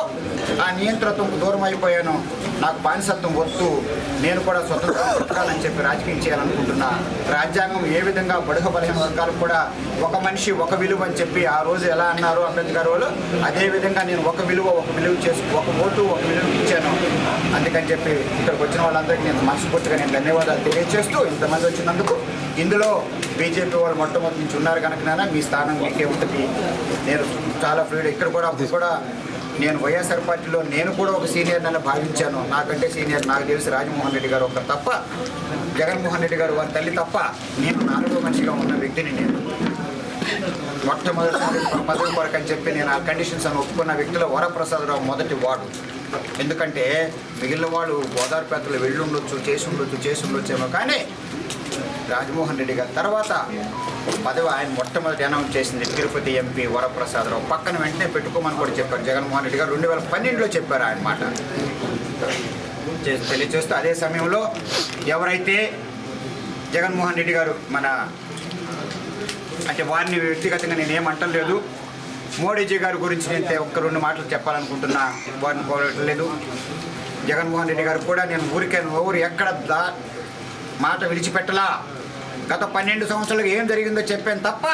ఆ నియంత్రణకు దూరం అయిపోయాను. నాకు బానిసత్వం వద్దు, నేను కూడా స్వతంత్రం పుట్టాలని చెప్పి రాజకీయం చేయాలనుకుంటున్నా. రాజ్యాంగం ఏ విధంగా బడుగ బలహీన వర్గాలకు కూడా ఒక మనిషి ఒక విలువ అని చెప్పి ఆ రోజు ఎలా అన్నారు అంబేద్కర్ వాళ్ళు, అదే విధంగా నేను ఒక విలువ చేసి ఒక ఓటు ఒక విలువ ఇచ్చాను. అందుకని చెప్పి ఇక్కడికి వచ్చిన వాళ్ళందరికీ నేను మనస్ఫూర్తిగా నేను ధన్యవాదాలు తెలియజేస్తూ, ఇంతమంది వచ్చినందుకు. ఇందులో బీజేపీ వాళ్ళు మొట్టమొదటి నుంచి ఉన్నారు కనుక మీ స్థానం మీకే ఉంటుంది. నేను చాలా ఫ్రీడ్ ఇక్కడ కూడా నేను వైఎస్ఆర్ పార్టీలో నేను కూడా ఒక సీనియర్ నన్ను భావించాను. నాకంటే సీనియర్ నాకు తెలిసి రాజమోహన్ రెడ్డి గారు ఒకరు తప్ప, జగన్మోహన్ రెడ్డి గారు వారి తల్లి తప్ప నేను 4వ మనిషిగా ఉన్న వ్యక్తిని. నేను మొట్టమొదటిసారి పదవి కొరకు అని చెప్పి నేను ఆ కండిషన్స్ అని ఒప్పుకున్న వ్యక్తిలో వరప్రసాదరావు మొదటి వాడు. ఎందుకంటే మిగిలిన వాళ్ళు గోదావరి పేదలు వెళ్ళి ఉండొచ్చు, చేసి ఉండొచ్చేమో, కానీ రాజమోహన్ రెడ్డి గారి తర్వాత పదవి ఆయన మొట్టమొదటి అనౌన్స్ చేసింది తిరుపతి ఎంపీ వరప్రసాదరావు. పక్కన వెంటనే పెట్టుకోమని కూడా చెప్పారు జగన్మోహన్ రెడ్డి గారు. 2012లో చెప్పారు ఆయన మాట తెలియజేస్తూ. అదే సమయంలో ఎవరైతే జగన్మోహన్ రెడ్డి గారు అంటే వారిని వ్యక్తిగతంగా నేనేమంటలేదు, మోడీజీ గారి గురించి నేను ఒక్క 2 మాటలు చెప్పాలనుకుంటున్నా. వారిని కోరట్లేదు. జగన్మోహన్ రెడ్డి గారు కూడా నేను ఊరు ఎక్కడ మాట విడిచిపెట్టలా. గత 12 సంవత్సరాలుగా ఏం జరిగిందో చెప్పాను తప్ప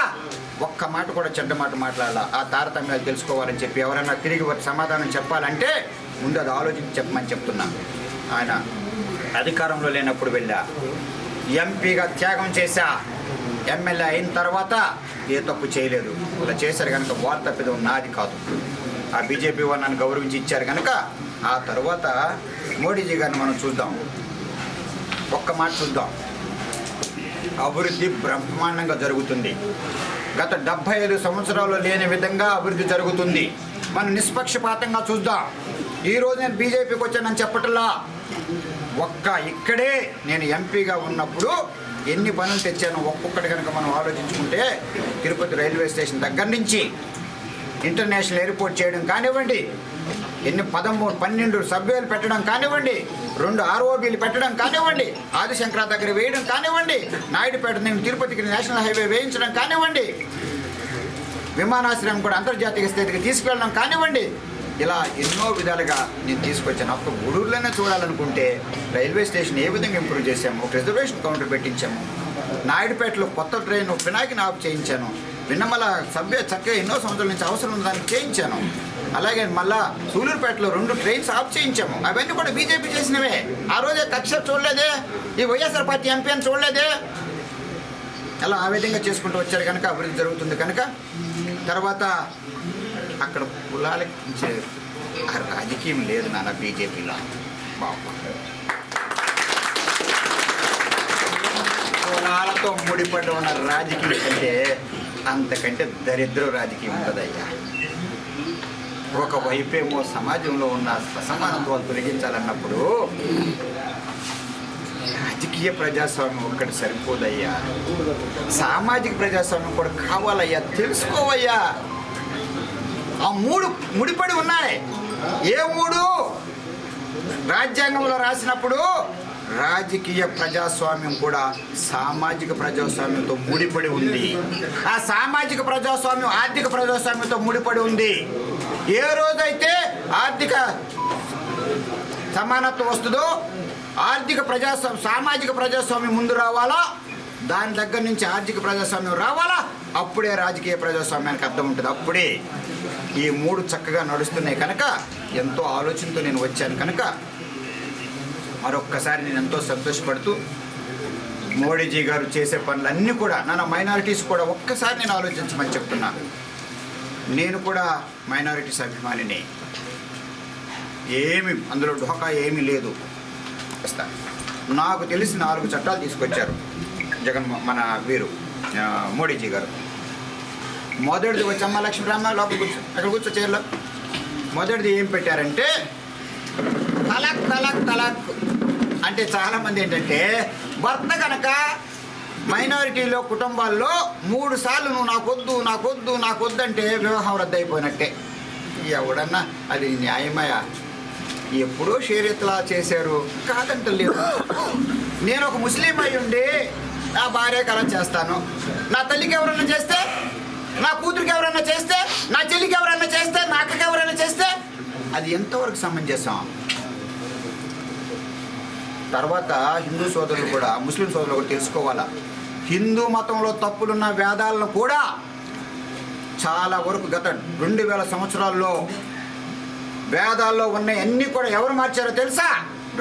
ఒక్క మాట కూడా చెడ్డ మాట మాట్లాడాల. ఆ తారతమ్యాలు తెలుసుకోవాలని చెప్పి ఎవరైనా తిరిగి సమాధానం చెప్పాలంటే ముందు అది ఆలోచించి చెప్పమని చెప్తున్నా. ఆయన అధికారంలో లేనప్పుడు వెళ్ళా, ఎంపీగా త్యాగం చేశా, ఎమ్మెల్యే అయిన తర్వాత ఏ తప్పు చేయలేదు. ఇలా చేశారు కనుక వారు తప్పిదం నాది కాదు. ఆ బీజేపీ వారు నన్ను గౌరవించి ఇచ్చారు కనుక ఆ తర్వాత మోడీజీ గారిని మనం చూద్దాం. ఒక్క మాట చూద్దాం. అభివృద్ధి బ్రహ్మాండంగా జరుగుతుంది. గత 75 సంవత్సరాలు లేని విధంగా అభివృద్ధి జరుగుతుంది. మనం నిష్పక్షపాతంగా చూద్దాం. ఈరోజు నేను బీజేపీకి వచ్చానని చెప్పటంలా, ఇక్కడే నేను ఎంపీగా ఉన్నప్పుడు ఎన్ని పనులు తెచ్చానో ఒక్కొక్కటి కనుక మనం ఆలోచించుకుంటే, తిరుపతి రైల్వే స్టేషన్ దగ్గర నుంచి ఇంటర్నేషనల్ ఎయిర్పోర్ట్ చేయడం కానివ్వండి, 12 సబ్వేలు పెట్టడం కానివ్వండి, 2 ROBలు పెట్టడం కానివ్వండి, ఆదిశంకర దగ్గర వేయడం కానివ్వండి, నాయుడుపేట నేను తిరుపతికి నేషనల్ హైవే వేయించడం కానివ్వండి, విమానాశ్రయం కూడా అంతర్జాతీయ స్థితికి తీసుకెళ్ళడం కానివ్వండి, ఇలా ఎన్నో విధాలుగా నేను తీసుకొచ్చాను. అప్పుడు గూడూరులోనే చూడాలనుకుంటే రైల్వే స్టేషన్ ఏ విధంగా ఇంప్రూవ్ చేశాము, ఒక రిజర్వేషన్ కౌంటర్ పెట్టించాము, నాయుడుపేటలో కొత్త ట్రైన్ పినాకిని ఆఫ్ చేయించాను, విన్నమల సభ్య చక్కగా ఎన్నో సంవత్సరాల నుంచి అవసరం ఉన్న దానికి చేయించాను. అలాగే మళ్ళా సూలూరుపేటలో 2 ట్రైన్స్ ఆఫ్ చేయించాము. అవన్నీ కూడా బీజేపీ చేసినవే. ఆ రోజే కక్ష చూడలేదే, ఈ వైఎస్ఆర్ పార్టీ ఎంపీ అని చూడలేదే. అలా ఆ విధంగా చేసుకుంటూ వచ్చారు కనుక అభివృద్ధి జరుగుతుంది కనుక. తర్వాత అక్కడ కులాలకి రాజకీయం లేదు నాన్న బీజేపీలో. బాబా కులాలతో ముడిపడి ఉన్న రాజకీయం అంటే అంతకంటే దరిద్ర రాజకీయం ఉంటుందయ్యా. ఒకవైపేమో సమాజంలో ఉన్న అసమానత్వాలు తొలగించాలన్నప్పుడు రాజకీయ ప్రజాస్వామ్యం ఒక్కటి సరిపోదయ్యా, సామాజిక ప్రజాస్వామ్యం కూడా కావాలయ్యా. తెలుసుకోవయ్యా. ఆ 3 ముడిపడి ఉన్నాయి. ఏ 3? రాజ్యాంగంలో రాసినప్పుడు రాజకీయ ప్రజాస్వామ్యం కూడా సామాజిక ప్రజాస్వామ్యంతో ముడిపడి ఉంది. ఆ సామాజిక ప్రజాస్వామ్యం ఆర్థిక ప్రజాస్వామ్యంతో ముడిపడి ఉంది. ఏ రోజైతే ఆర్థిక సమానత్వం వస్తుందో, సామాజిక ప్రజాస్వామ్యం ముందు రావాలా, దాని దగ్గర నుంచి ఆర్థిక ప్రజాస్వామ్యం రావాలా, అప్పుడే రాజకీయ ప్రజాస్వామ్యానికి అర్థం ఉంటుంది. అప్పుడే ఈ 3 చక్కగా నడుస్తున్నాయి కనుక ఎంతో ఆలోచనతో నేను వచ్చాను కనుక మరొక్కసారి నేను ఎంతో సంతోషపడుతూ, మోడీజీ గారు చేసే పనులన్నీ కూడా మైనారిటీస్ కూడా ఒక్కసారి నేను ఆలోచించమని చెప్తున్నా. నేను కూడా మైనారిటీస్ అభిమానిని. అందులో ఢోకా ఏమీ లేదు. నాకు తెలిసి 4 చట్టాలు తీసుకొచ్చారు మన మోడీజీ గారు. మొదటిది వచ్చి అమ్మ లక్ష్మీరామ లోపల కూర్చో, అక్కడ కూర్చో చైర్లో. మొదటిది ఏం పెట్టారంటే తలాక్ తలాక్ తలాక్ అంటే చాలామంది ఏంటంటే భర్త కనుక మైనారిటీలో కుటుంబాల్లో 3 సార్లు నువ్వు నాకొద్దు అంటే వివాహం రద్దు అయిపోయినట్టే. ఎవడన్నా అది న్యాయమయా? ఎప్పుడో షరియత్లా చేశారు, కాదంటలేదు. నేను ఒక ముస్లిం అయి ఉండి నా భార్యకి అలా చేస్తాను, నా తల్లికి ఎవరన్నా చేస్తే, నా కూతురికి ఎవరన్నా చేస్తే, నా చెల్లికి ఎవరన్నా చేస్తే, నా అక్కకి ఎవరైనా చేస్తే అది ఎంతవరకు సమంజసం? తర్వాత హిందూ సోదరులు కూడా, ముస్లిం సోదరులు కూడా తెలుసుకోవాలా, హిందూ మతంలో తప్పులున్న వేదాలను కూడా చాలా వరకు గత 2000 సంవత్సరాల్లో వేదాల్లో ఉన్న అన్నీ కూడా ఎవరు మార్చారో తెలుసా?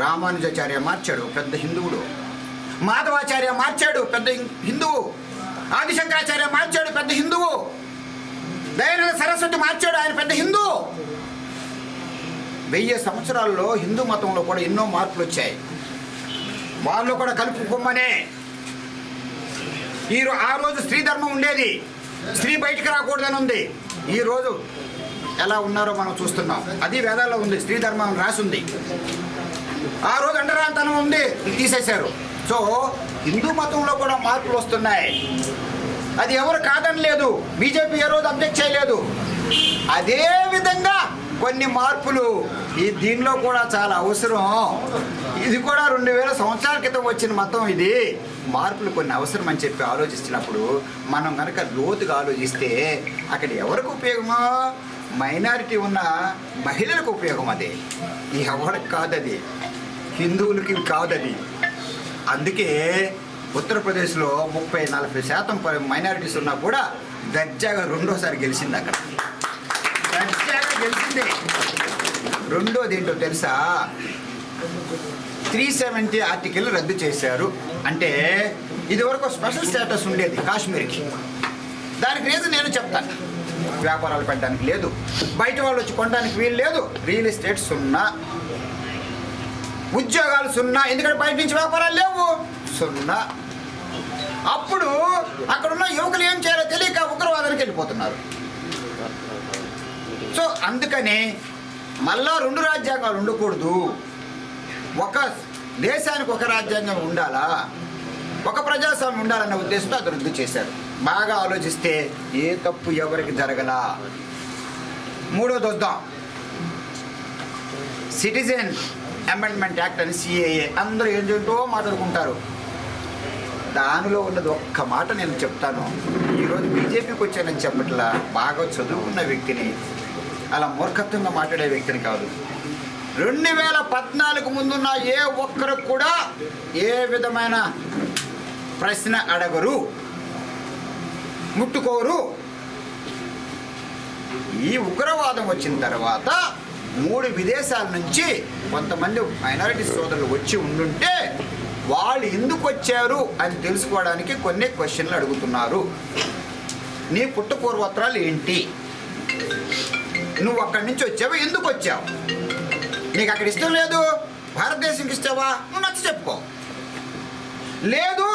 రామానుజాచార్య మార్చాడు, పెద్ద హిందువుడు. మాధవాచార్య మార్చాడు, పెద్ద హిందువు. ఆదిశంకరాచార్య మార్చాడు, పెద్ద హిందువు. దయానంద సరస్వతి మార్చాడు, ఆయన పెద్ద హిందూ. 1000 సంవత్సరాల్లో హిందూ మతంలో కూడా ఎన్నో మార్పులు వచ్చాయి. వాళ్ళు కూడా కలుపుకోమనే ఆ రోజు స్త్రీ ధర్మం ఉండేది, స్త్రీ బయటికి రాకూడదని ఉంది. ఈ రోజు ఎలా ఉన్నారో మనం చూస్తున్నాం. అది వేదాల్లో ఉంది, స్త్రీ ధర్మం రాసి ఉంది. ఆ రోజు అంటరాంతనం ఉంది, తీసేశారు. సో హిందూ మతంలో కూడా మార్పులు వస్తున్నాయి. అది ఎవరు కాదని లేదు, బీజేపీ ఏ రోజు అబ్జెక్ట్ చేయలేదు. అదే విధంగా కొన్ని మార్పులు దీనిలో కూడా చాలా అవసరం. ఇది కూడా 2000 సంవత్సరాల క్రితం వచ్చిన మతం. ఇది మార్పులు కొన్ని అవసరం అని చెప్పి ఆలోచిస్తున్నప్పుడు మనం కనుక లోతుగా ఆలోచిస్తే అక్కడ ఎవరికి ఉపయోగమో? మైనారిటీ ఉన్న మహిళలకు ఉపయోగం. అది ఎవరికి కాదది, హిందువులకి కాదది. అందుకే ఉత్తరప్రదేశ్లో 30-40% మైనారిటీస్ ఉన్నా కూడా దర్జాగా రెండోసారి గెలిచింది. అక్కడ దర్జాగా గెలిచింది. రెండోది ఏంటో తెలుసా? 370 ఆర్టికల్ రద్దు చేశారు. అంటే ఇదివరకు స్పెషల్ స్టేటస్ ఉండేది కాశ్మీర్కి. దానికి రీజన్ నేను చెప్తాను. వ్యాపారాలు పెట్టడానికి లేదు, బయట వాళ్ళు వచ్చి కొనడానికి వీలు లేదు, రియల్ ఎస్టేట్ సున్నా, ఉద్యోగాలు సున్నా, ఎందుకంటే బయట నుంచి వ్యాపారాలు లేవు, సున్నా. అప్పుడు అక్కడున్న యువకులు ఏం చేయాలో తెలియక ఉగ్రవాదానికి వెళ్ళిపోతున్నారు. సో అందుకని మళ్ళా 2 రాజ్యాంగాలు ఉండకూడదు. ఒక దేశానికి ఒక రాజ్యాంగం ఉండాలా, ఒక ప్రజాస్వామ్యం ఉండాలన్న ఉద్దేశంతో అది రద్దు చేశారు. బాగా ఆలోచిస్తే ఏ తప్పు ఎవరికి జరగలా. మూడోది వద్దాం, సిటిజన్ అమెండ్మెంట్ యాక్ట్ అని, సిఏఏ. అందరూ ఏంటో మాట్లాడుకుంటారు. దానిలో ఉన్నది ఒక్క మాట నేను చెప్తాను. ఈరోజు బీజేపీకి వచ్చానని చెప్పట్లా, బాగా చదువుకున్న వ్యక్తిని, అలా మూర్ఖత్వంగా మాట్లాడే వ్యక్తిని కాదు. 2014 ముందున్న ఏ ఒక్కరు కూడా ఏ విధమైన ప్రశ్న అడగరు, ముట్టుకోరు. ఈ ఉగ్రవాదం వచ్చిన తర్వాత 3 విదేశాల నుంచి కొంతమంది మైనారిటీ సోదరులు వచ్చి ఉండుంటే వాళ్ళు ఎందుకు వచ్చారు అని తెలుసుకోవడానికి కొన్ని క్వశ్చన్లు అడుగుతున్నారు. నీ పుట్ట పూర్వోత్తరాలు ఏంటి? నువ్వు అక్కడి నుంచి వచ్చావు, ఎందుకు వచ్చావు? నీకు అక్కడ ఇష్టం లేదు, భారతదేశంకి ఇస్తావా? నువ్వు నచ్చ చెప్పుకో. లేదు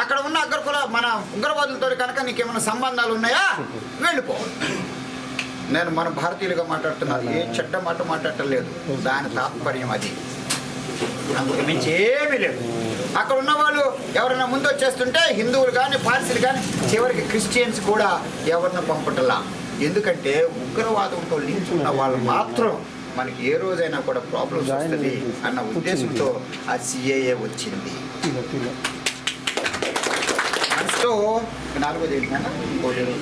అక్కడ ఉన్న అగ్రకుల మన ఉగ్రవాదులతో కనుక నీకేమైనా సంబంధాలు ఉన్నాయా, వెళ్ళిపో. నేను మన భారతీయులుగా మాట్లాడుతున్నాను, ఏ చెడ్డ మాట మాట్లాడటం లేదు, దాని తాత్పర్యం అది. అందుకు మించి ఏమీ లేదు. అక్కడ ఉన్న వాళ్ళు ఎవరైనా ముందు వచ్చేస్తుంటే హిందువులు కానీ పార్సీలు కానీ చివరికి క్రిస్టియన్స్ కూడా ఎవరిని పంపటలా. ఎందుకంటే ఉగ్రవాదంతో లింక్ ఉన్న వాళ్ళు మాత్రం మనకి ఏ రోజైనా కూడా ప్రాబ్లమ్స్ వస్తుంది అన్న ఉద్దేశంతో ఆ సిఏఏ వచ్చింది. సో 4వది ఏంటన్నా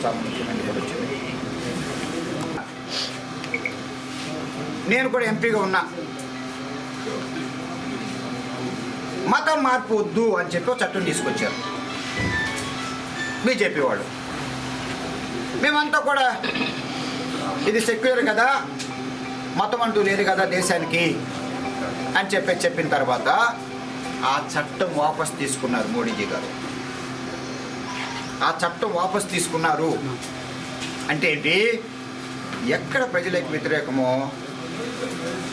చాలా ముఖ్యమైన కూడా వచ్చింది. నేను కూడా ఎంపీగా ఉన్నా. మతం మార్పు వద్దు అని చెప్పి ఒక చట్టం తీసుకొచ్చారు బీజేపీ వాడు. మేమంతా కూడా ఇది సెక్యులర్ కదా, మతం అంటూ లేదు కదా దేశానికి అని చెప్పిన తర్వాత ఆ చట్టం వాపస్ తీసుకున్నారు మోడీజీ గారు. ఆ చట్టం వాపస్ తీసుకున్నారు అంటే ఏంటి? ఎక్కడ ప్రజలకు వ్యతిరేకమో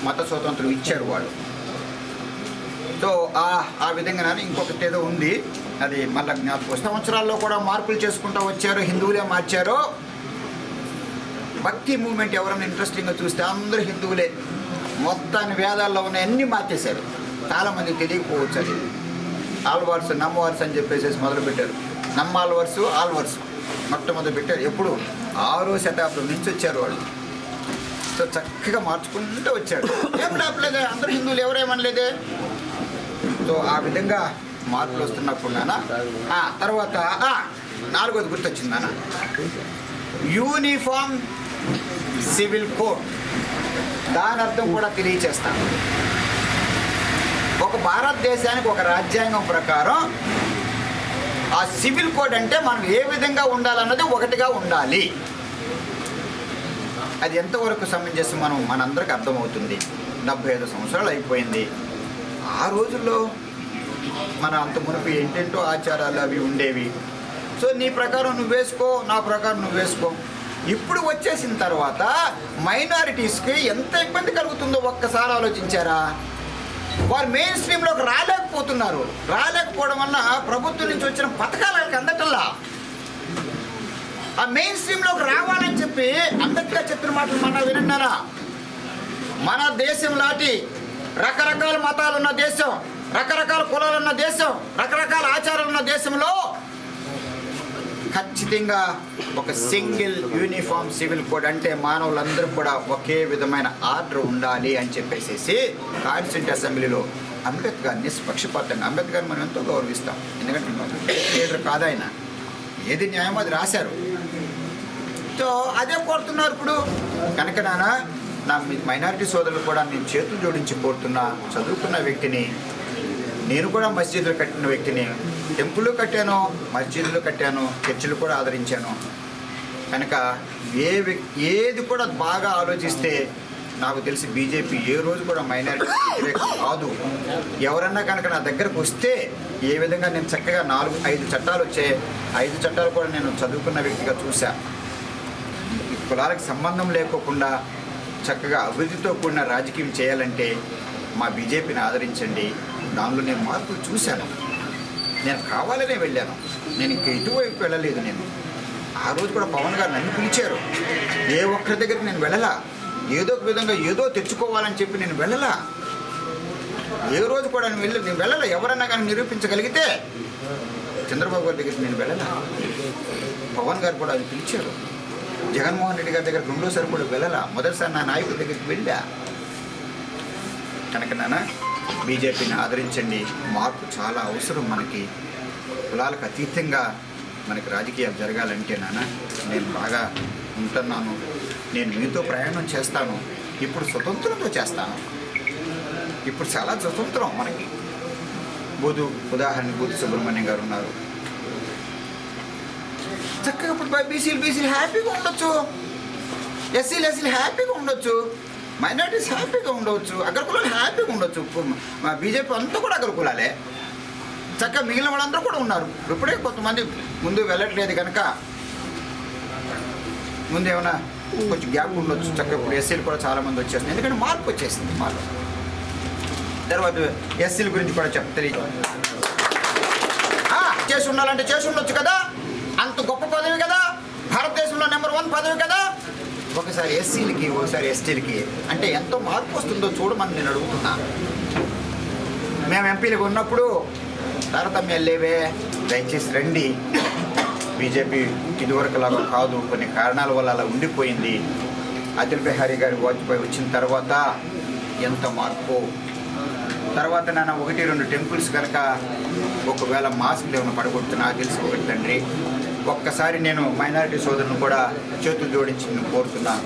మత స్వాతంత్రం ఇచ్చారు వాళ్ళు. సో ఆ విధంగా ఇంకొకటి ఏదో ఉంది, అది మళ్ళీ జ్ఞాపకం. సంవత్సరాల్లో కూడా మార్పులు చేసుకుంటూ వచ్చారు, హిందువులే మార్చారు. భక్తి మూమెంట్ ఎవరైనా ఇంట్రెస్టింగ్గా చూస్తే అందరూ హిందువులే. మొత్తాన్ని వేదాల్లో ఉన్న అన్నీ మార్చేశారు. చాలామందికి తెలియకపోవచ్చు. అది ఆల్వర్స్ నమ్మవర్స్ అని చెప్పేసి మొదలుపెట్టారు. నమ్మాల్వర్సు ఆల్వర్స్ మొట్టమొదటి పెట్టారు. ఎప్పుడు 6వ శతాబ్దం నుంచి వచ్చారు వాళ్ళు. సో చక్కగా మార్చుకుంటూ వచ్చాడు. ఏం లేపలేదే, అందరూ హిందువులు, ఎవరేమనలేదే. సో ఆ విధంగా మార్పులు వస్తున్నప్పుడు తర్వాత 4వది గుర్తొచ్చింది నాన్న, యూనిఫామ్ సివిల్ కోడ్. దాని అర్థం కూడా తెలియచేస్తాను. ఒక భారతదేశానికి ఒక రాజ్యాంగం ప్రకారం ఆ సివిల్ కోడ్ అంటే మనం ఏ విధంగా ఉండాలన్నది ఒకటిగా ఉండాలి. అది ఎంతవరకు సమంజసం మనందరికి అర్థమవుతుంది. 75 సంవత్సరాలు అయిపోయింది. ఆ రోజుల్లో మన అంత మునుపు ఏంటంటో ఆచారాలు అవి ఉండేవి. సో నీ ప్రకారం నువ్వు వేసుకో, నా ప్రకారం నువ్వు వేసుకో. ఇప్పుడు వచ్చేసిన తర్వాత మైనారిటీస్కి ఎంత ఇబ్బంది కలుగుతుందో ఒక్కసారి ఆలోచించారా? వారు మెయిన్ స్ట్రీమ్లోకి రాలేకపోవడం వల్ల ప్రభుత్వం నుంచి వచ్చిన పథకాలు వాళ్ళకి అందటల్లా. ఆ మెయిన్ స్ట్రీమ్లోకి రావాలని చెప్పి అంబేద్కర్ చెప్పిన మాటలు మన విన్నారా? మన దేశం లాంటి రకరకాల మతాలు ఉన్న దేశం, రకరకాల కులాలు ఉన్న దేశం, రకరకాల ఆచారాలు ఉన్న దేశంలో ఖచ్చితంగా ఒక సింగిల్ యూనిఫామ్ సివిల్ కోడ్ అంటే మానవులందరూ కూడా ఒకే విధమైన ఆర్డర్ ఉండాలి అని చెప్పేసి కాన్స్టిట్యూంట్ అసెంబ్లీలో అంబేద్కర్ నిష్పక్షపాతంగా, అంబేద్కర్ మనం ఎంతో గౌరవిస్తాం, ఎందుకంటే లీడర్ కాదు ఆయన, ఏది న్యాయం అది రాశారు. సో అదే కోరుతున్నారు ఇప్పుడు. కనుక నా మైనారిటీ సోదరులు కూడా నేను చేతులు జోడించి కోరుతున్నా. చదువుకున్న వ్యక్తిని, నేను కూడా మస్జిద్లు కట్టిన వ్యక్తిని, టెంపుల్ కట్టాను, మస్జిద్లు కట్టాను, చర్చిలు కూడా ఆదరించాను. కనుక ఏది కూడా బాగా ఆలోచిస్తే నాకు తెలిసి బీజేపీ ఏ రోజు కూడా మైనారిటీ వ్యతిరేకం కాదు. ఎవరన్నా కనుక నా దగ్గరకు వస్తే ఏ విధంగా నేను చక్కగా 4-5 చట్టాలు వచ్చాయి. 5 చట్టాలు కూడా నేను చదువుకున్న వ్యక్తిగా చూసా. కులాలకు సంబంధం లేకోకుండా చక్కగా అభివృద్ధితో కూడిన రాజకీయం చేయాలంటే మా బీజేపీని ఆదరించండి. దానిలో నేను మార్పులు చూశాను. నేను కావాలనే వెళ్ళాను. నేను ఇంక ఇటువైపు వెళ్ళలేదు. నేను ఆ రోజు కూడా పవన్ గారు నన్ను పిలిచారు. ఏ ఒక్కరి దగ్గరికి నేను వెళ్ళలా. ఏదో ఒక విధంగా ఏదో తెచ్చుకోవాలని చెప్పి నేను వెళ్ళలా. ఏ రోజు కూడా నేను వెళ్ళలా. ఎవరన్నా కానీ నిరూపించగలిగితే చంద్రబాబు గారి దగ్గరికి నేను వెళ్ళలా. పవన్ గారు కూడా అది పిలిచారు. జగన్మోహన్ రెడ్డి గారి దగ్గర రెండోసారి కూడా వెళ్ళలా. మొదటిసారి నా నాయకుడి దగ్గరికి వెళ్ళా. కనుక బీజేపీని ఆదరించండి. మార్పు చాలా అవసరం మనకి. కులాలకు అతీతంగా మనకి రాజకీయాలు జరగాలంటే నేను బాగా ఉంటున్నాను. నేను మీతో ప్రయాణం చేస్తాను. ఇప్పుడు స్వతంత్రంతో చేస్తాను. ఇప్పుడు చాలా స్వతంత్రం మనకి. ఉదాహరణకు బూతు సుబ్రహ్మణ్యం గారు ఉన్నారు. చక్కగా ఇప్పుడు బీసీలు హ్యాపీగా ఉండొచ్చు, ఎస్సీలు హ్యాపీగా ఉండొచ్చు, మైనారిటీస్ హ్యాపీగా ఉండవచ్చు, అగ్రకులాలు హ్యాపీగా ఉండొచ్చు. మా బీజేపీ అంతా కూడా అగ్రకులాలే. చక్కగా మిగిలిన వాళ్ళందరూ కూడా ఉన్నారు. ఇప్పుడే కొంతమంది ముందు వెళ్ళట్లేదు కనుక ముందు ఏమైనా కొంచెం గ్యాప్ ఉండొచ్చు. చక్కగా ఇప్పుడు ఎస్సీలు కూడా చాలామంది వచ్చేస్తుంది. ఎందుకంటే మార్పు వచ్చేసింది మాలో. తర్వాత ఎస్సీల గురించి కూడా తెలియదు. చేసి ఉండాలంటే చేసి ఉండొచ్చు కదా. అంత గొప్ప పదవి కదా, భారతదేశంలో నెంబర్ 1 పదవి కదా. ఒకసారి ఎస్సీలకి, ఒకసారి ఎస్టీలకి అంటే ఎంతో మార్పు వస్తుందో చూడమని నేను అడుగుతున్నా. మేము ఎంపీలకు ఉన్నప్పుడు తారతమ్యాలు లేవే, దయచేసి రండి. బీజేపీ ఇదివరకులాగా కాదు, కొన్ని కారణాల వల్ల అలా ఉండిపోయింది. అటల్ బిహారీ గారి వాజ్పేయి వచ్చిన తర్వాత ఎంత మార్పు. తర్వాత 1-2 టెంపుల్స్ కనుక ఒకవేళ మాస్క్లు ఏమైనా పడగొడుతున్నా తెలిసి ఒకటి తండ్రి. ఒక్కసారి నేను మైనారిటీ సోదరులను కూడా చేతులు జోడించి నేను కోరుతున్నాను.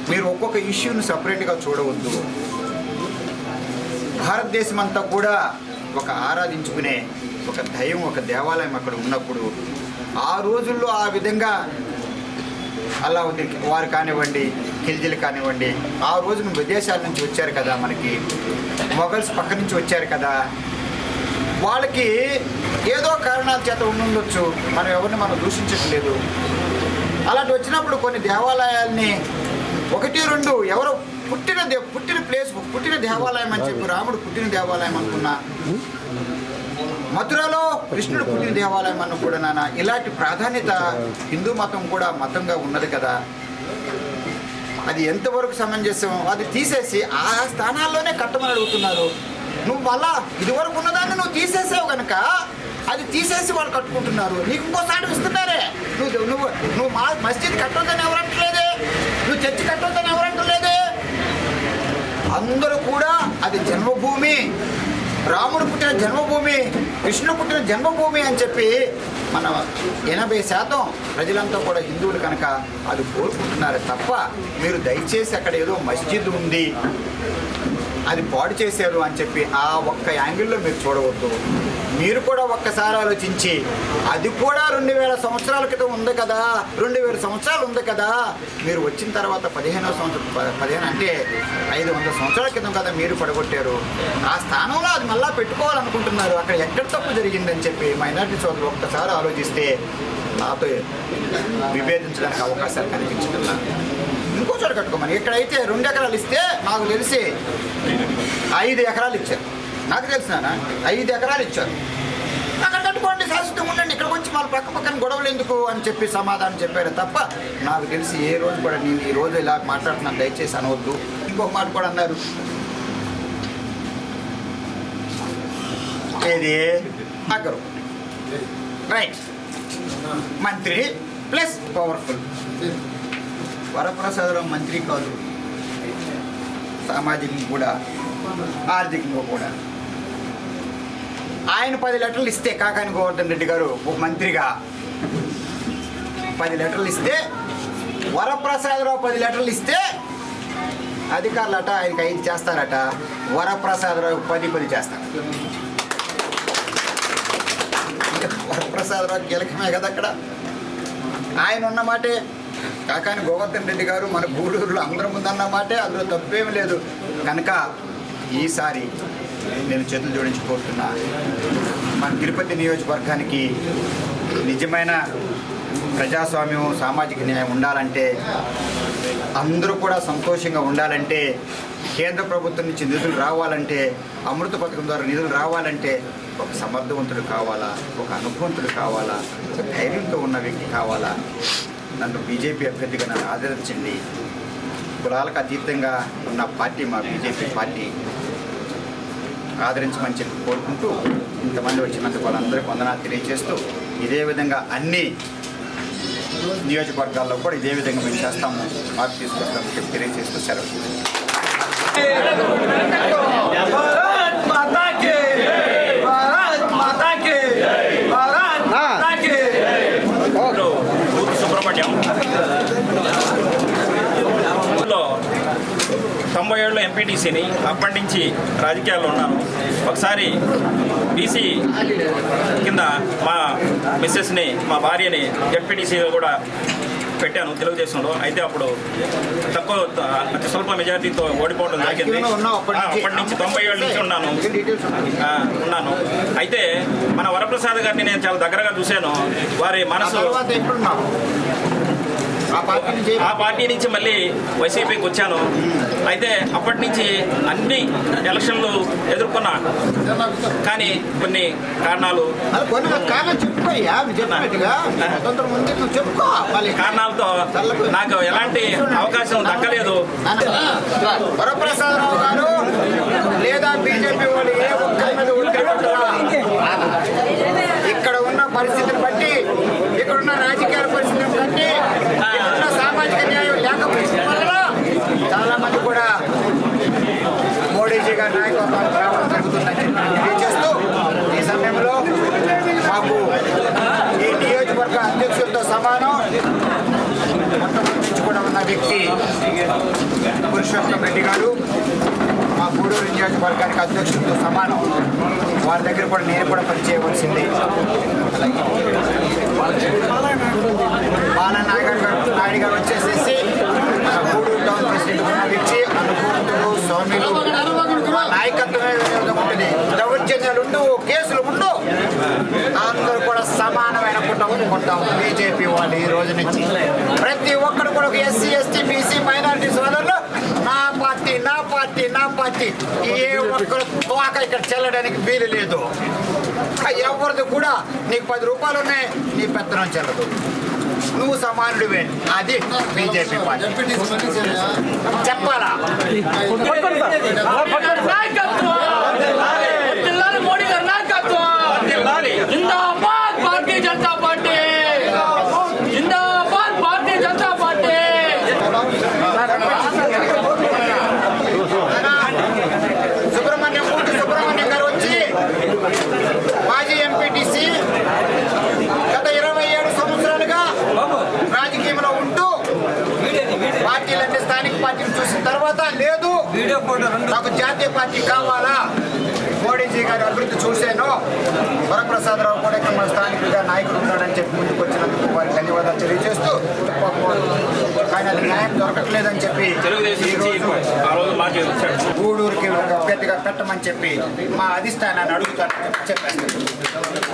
మీరు ఒక్కొక్క ఇష్యూని సపరేట్గా చూడవద్దు. భారతదేశం అంతా కూడా ఒక ఆరాధించుకునే ఒక దైవం, ఒక దేవాలయం అక్కడ ఉన్నప్పుడు ఆ రోజుల్లో ఆ విధంగా అల్లావుద్దీన్ వారు కానివ్వండి, ఖిల్జీలు కానివ్వండి, ఆ రోజున విదేశాల నుంచి వచ్చారు కదా, మనకి మొఘల్స్ పక్క నుంచి వచ్చారు కదా. వాళ్ళకి ఏదో కారణాల చేత ఉండొచ్చు. మనం ఎవరిని మనం దూషించట్లేదు. అలాంటి వచ్చినప్పుడు కొన్ని దేవాలయాల్ని 1-2 ఎవరో పుట్టిన ప్లేస్, పుట్టిన దేవాలయం అని చెప్పి రాముడు పుట్టిన దేవాలయం అనుకున్నా, మథురలో కృష్ణుడు పుట్టిన దేవాలయం అన్న కూడా ఇలాంటి ప్రాధాన్యత హిందూ మతం కూడా మతంగా ఉన్నది కదా. అది ఎంతవరకు సమంజసం? అది తీసేసి ఆ స్థానాల్లోనే కట్టమని అడుగుతున్నారు. నువ్వు మళ్ళా ఇదివరకు ఉన్నదాన్ని నువ్వు తీసేసావు కనుక అది తీసేసి వాళ్ళు కట్టుకుంటున్నారు. నీకు ఇంకోసారి ఇస్తున్నారే. నువ్వు మస్జిద్ కట్టొద్దని ఎవరంటలేదే, నువ్వు చర్చి కట్టొద్దని ఎవరంటలేదే. అందరూ కూడా అది జన్మభూమి, రాముడు పుట్టిన జన్మభూమి, కృష్ణుడు పుట్టిన జన్మభూమి అని చెప్పి మన 80% ప్రజలంతా కూడా హిందువులు కనుక అది కోరుకుంటున్నారు తప్ప మీరు దయచేసి అక్కడ ఏదో మస్జిద్ ఉంది అది పాడు చేశారు అని చెప్పి ఆ ఒక్క యాంగిల్లో మీరు చూడవద్దు. మీరు కూడా ఒక్కసారి ఆలోచించి అది కూడా 2000 సంవత్సరాల క్రితం ఉంది కదా, 2000 సంవత్సరాలు ఉంది కదా, మీరు వచ్చిన తర్వాత 15వ సంవత్సరం 15 అంటే 500 సంవత్సరాల క్రితం కదా మీరు పడగొట్టారు. ఆ స్థానంలో అది మళ్ళా పెట్టుకోవాలనుకుంటున్నారు. అక్కడ ఎక్కడ తప్పు జరిగిందని చెప్పి మైనారిటీ సోదరులు ఒక్కసారి ఆలోచిస్తే నాతో విభేదించడానికి అవకాశాలు కనిపించగల. ఇంకో చోట కట్టుకోమని. ఇక్కడైతే 2 ఎకరాలు ఇస్తే నాకు తెలిసి 5 ఎకరాలు ఇచ్చారు. నాకు తెలిసినా 5 ఎకరాలు ఇచ్చారు. అక్కడ కట్టుకోండి, శాశ్వతంగా ఉండండి, ఇక్కడికి వచ్చి మళ్ళీ పక్కన గొడవలు ఎందుకు అని చెప్పి సమాధానం చెప్పారు తప్ప నాకు తెలిసి ఏ రోజు కూడా నేను ఈ రోజు ఇలా మాట్లాడుతున్నాను దయచేసి అనవద్దు. ఇంకొక మాట కూడా అన్నారు, ఏది అక్కరు రైట్ మంత్రి ప్లస్ పవర్ఫుల్. వరప్రసాదరావు మంత్రి కాదు, సామాజికంగా కూడా ఆర్థికంగా కూడా. ఆయన 10 లెటర్లు ఇస్తే కాకాని గోవర్ధన్ రెడ్డి గారు ఒక మంత్రిగా 10 లెటర్లు ఇస్తే, వరప్రసాదరావు 10 లెటర్లు ఇస్తే అధికారులట ఆయనకి 5 చేస్తారట, వరప్రసాదరావు 10 చేస్తారు. వరప్రసాదరావు కీలకమే కదా అక్కడ. ఆయన ఉన్న మాటే కాకాని గోవర్ధన్ రెడ్డి గారు మన గూడూరులో అందరి ముందన్న మాటే, అందులో తప్పేమి లేదు. కనుక ఈసారి నేను చేతులు జోడించి కోరుతున్నా, మన తిరుపతి నియోజకవర్గానికి నిజమైన ప్రజాస్వామ్యం సామాజిక న్యాయం ఉండాలంటే, అందరూ కూడా సంతోషంగా ఉండాలంటే, కేంద్ర ప్రభుత్వం నుంచి నిధులు రావాలంటే, అమృత పథకం ద్వారా నిధులు రావాలంటే ఒక సమర్థవంతుడు కావాలా, ఒక అనుభవంతుడు కావాలా, ఒక ధైర్యంతో ఉన్న వ్యక్తి కావాలా. నన్ను బీజేపీ అభ్యర్థిగా నన్ను ఆదరించండి. కులాలకు అతీతంగా ఉన్న పార్టీ మా బీజేపీ పార్టీ, ఆదరించమని చెప్పి కోరుకుంటూ ఇంతమంది వచ్చినందుకు వాళ్ళందరికీ వందనాలు తెలియజేస్తూ, ఇదే విధంగా అన్ని నియోజకవర్గాల్లో కూడా ఇదే విధంగా మేము చేస్తాము, మార్పు తీసుకొస్తామని చెప్పి తెలియజేస్తూ సెలవు. సుబ్రహ్మణ్యం 97లో ఎంపీటీసీని, అప్పటి నుంచి రాజకీయాల్లో ఉన్నాను. ఒకసారి బీసీ కింద మా మిస్సెస్ని, మా భార్యని ఎంపీటీసీగా కూడా పెట్టాను తెలుగుదేశంలో. అయితే అప్పుడు అతి స్వల్ప మెజార్టీతో ఓడిపోవడం జరిగింది. అప్పటి నుంచి 97 నుంచి ఉన్నాను. అయితే మన వరప్రసాద్ గారిని నేను చాలా దగ్గరగా చూశాను. వారి మనసు ఆ పార్టీ నుంచి మళ్ళీ వైసీపీకి వచ్చాను. అయితే అప్పటి నుంచి అన్ని ఎలక్షన్లు ఎదుర్కొన్నా, కానీ కొన్ని కారణాలు కారణాలతో నాకు ఎలాంటి అవకాశం దక్కలేదు. వరప్రసాదరావు గారు లేదా బీజేపీ వాళ్ళు ఏ ఒక్కరి మీద ఇక్కడ ఉన్న పరిస్థితిని బట్టి, ఇక్కడున్న రాజకీయ పరిస్థితిని బట్టి, ఇక్కడున్న సామాజిక న్యాయం లేకపోవడం వల్ల చాలా మంది కూడా మోడీజీ గారి నాయకత్వానికి రావడం జరుగుతుందని తెలియజేస్తూ, ఈ సమయంలో మాకు ఈ నియోజకవర్గ అధ్యక్షులతో సమానం మొట్టమొదటి నుంచి కూడా ఉన్న వ్యక్తి పురుషోత్తం రెడ్డి గారు మా గూడూరు నియోజకవర్గానికి అధ్యక్షులతో సమానం. వారి దగ్గర కూడా నేను కూడా పనిచేయవలసింది. నాయుడు గారు వచ్చేసేసి గూడూరు టౌన్ ప్రెసిడెంట్ ఉన్న వ్యక్తి, అనుభవంతులు, స్వామిలు, నాయకత్వమే ఉంటుంది. దౌర్జన్యాలు ఉండవు, కేసులు ఉండవు, అందరూ కూడా సమానమైన కుటుంబం ఉంటాం. బీజేపీ వాళ్ళు ఈ రోజు నుంచి ప్రతి ఒక్కరు కూడా ఒక ఎస్సీ, ఎస్టీ, బీసీ, మైనారిటీ సోదరులు నా పార్టీ, నా పార్టీ, నా పార్టీ, ఏ ఒక్కరు తోక ఇక్కడ చెల్లడానికి వీలు లేదు. ఎవరిది కూడా నీకు 10 రూపాయలు ఉన్నాయి, నీ పెత్తనం చెల్లదు, నువ్వు సమానుడివే. అది బీజేపీ పార్టీ చెప్పాలా. మోడీ గారి నాయకత్వం జిందాబాద్, భారతీయ జనతా పార్టీ జిందాబాద్, భారతీయ జనతా పార్టీ. సుబ్రహ్మణ్యం గారు వచ్చి మాజీ ఎంపీటీసీ, గత 27 సంవత్సరాలుగా రాజకీయంలో ఉంటూ పార్టీలన్నీ స్థానిక పార్టీని చూసిన తర్వాత లేదు వీడియో ఫోటో రెండు నాకు జాతీయ పార్టీ కావాలా, మోడీజీ గారి అభివృద్ధి చూశాను, వరప్రసాదరావు కూడా ఇక్కడ మన స్థానికుడిగా నాయకుడు ఉన్నాడని చెప్పి ముందుకు వచ్చినందుకు వారికి ధన్యవాదాలు తెలియజేస్తూ కానీ అది న్యాయం దొరకట్లేదని చెప్పి ఆ రోజు మాకు వచ్చాడు. గూడూరుకి ఒక అభ్యర్థిగా పెట్టమని చెప్పి మా అధిష్టానాన్ని అడుగుతానని చెప్పేస్తాను.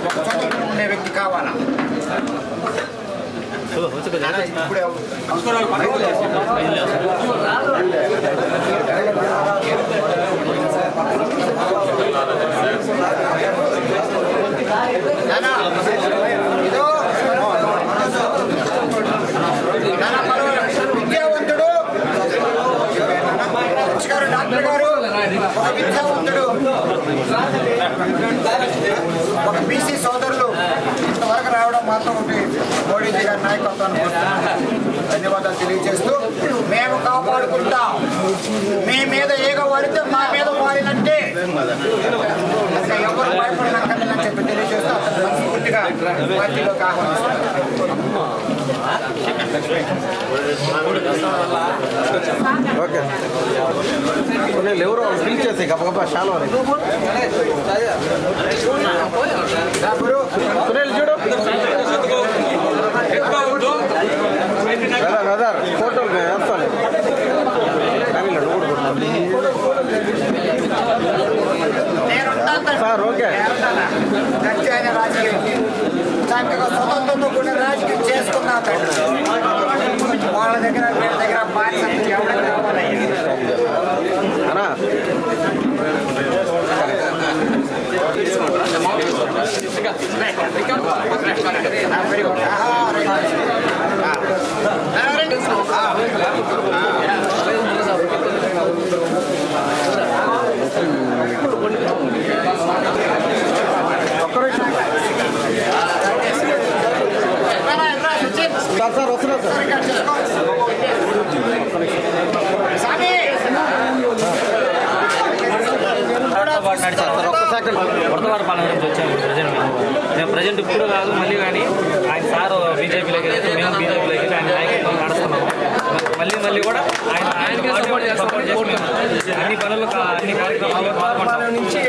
ఒక చదువుకుని ఉండే వ్యక్తి కావాలా. ఇప్పుడే విద్యావంతుడు డాక్టర్ గారు, ఒక విద్యావంతుడు, ఒక బీసీ సోదరులు ఇంతవరకు రావడం మాత్రం ఒకటి మోడీజీ గారి నాయకత్వాన్ని ధన్యవాదాలు తెలియజేస్తూ మేము కాపాడుకుంటాం. మీ మీద ఏగ వాడితే మా మీద వాడినట్టే, ఇంకా ఎవరు భయపడనక్కర్లేదని చెప్పి తెలియజేస్తూ అతను మనస్ఫూర్తిగా పార్టీలోకి ఆహ్వానిస్తాను. ఓకే నేను ఎవరో పిలిచేసి గబగబా చాలా సునీల్ చూడు బ్రదర్ ఫోటోలు వేస్తాను సార్. ఓకే నచ్చాయన రాజకీయం చక్కగా స్వతంత్రంతో కూడిన రాజకీయం చేసుకున్నా వాళ్ళ దగ్గర వీళ్ళ దగ్గర బాధ్యత ఎవరికి రావాలయ్యా. అన్నా వెరీ గుడ్. సార్ వస్తున్నా సార్ ఒక్క సెకండ్. వర్తమానపాలన నుంచి వచ్చాము ప్రజెంట్. మేము ప్రజెంట్ ఇప్పుడు కాదు మళ్ళీ కానీ ఆయన సార్ బీజేపీలోకి వెళ్తే మేము బీజేపీలోకి వెళ్ళి ఆయన నాయకత్వం నడుస్తున్నాము. మళ్ళీ కూడా ఆయన సపోర్ట్ చేసి అన్ని పనులు అన్ని కార్యక్రమాలు పాల్గొంటాం నుంచి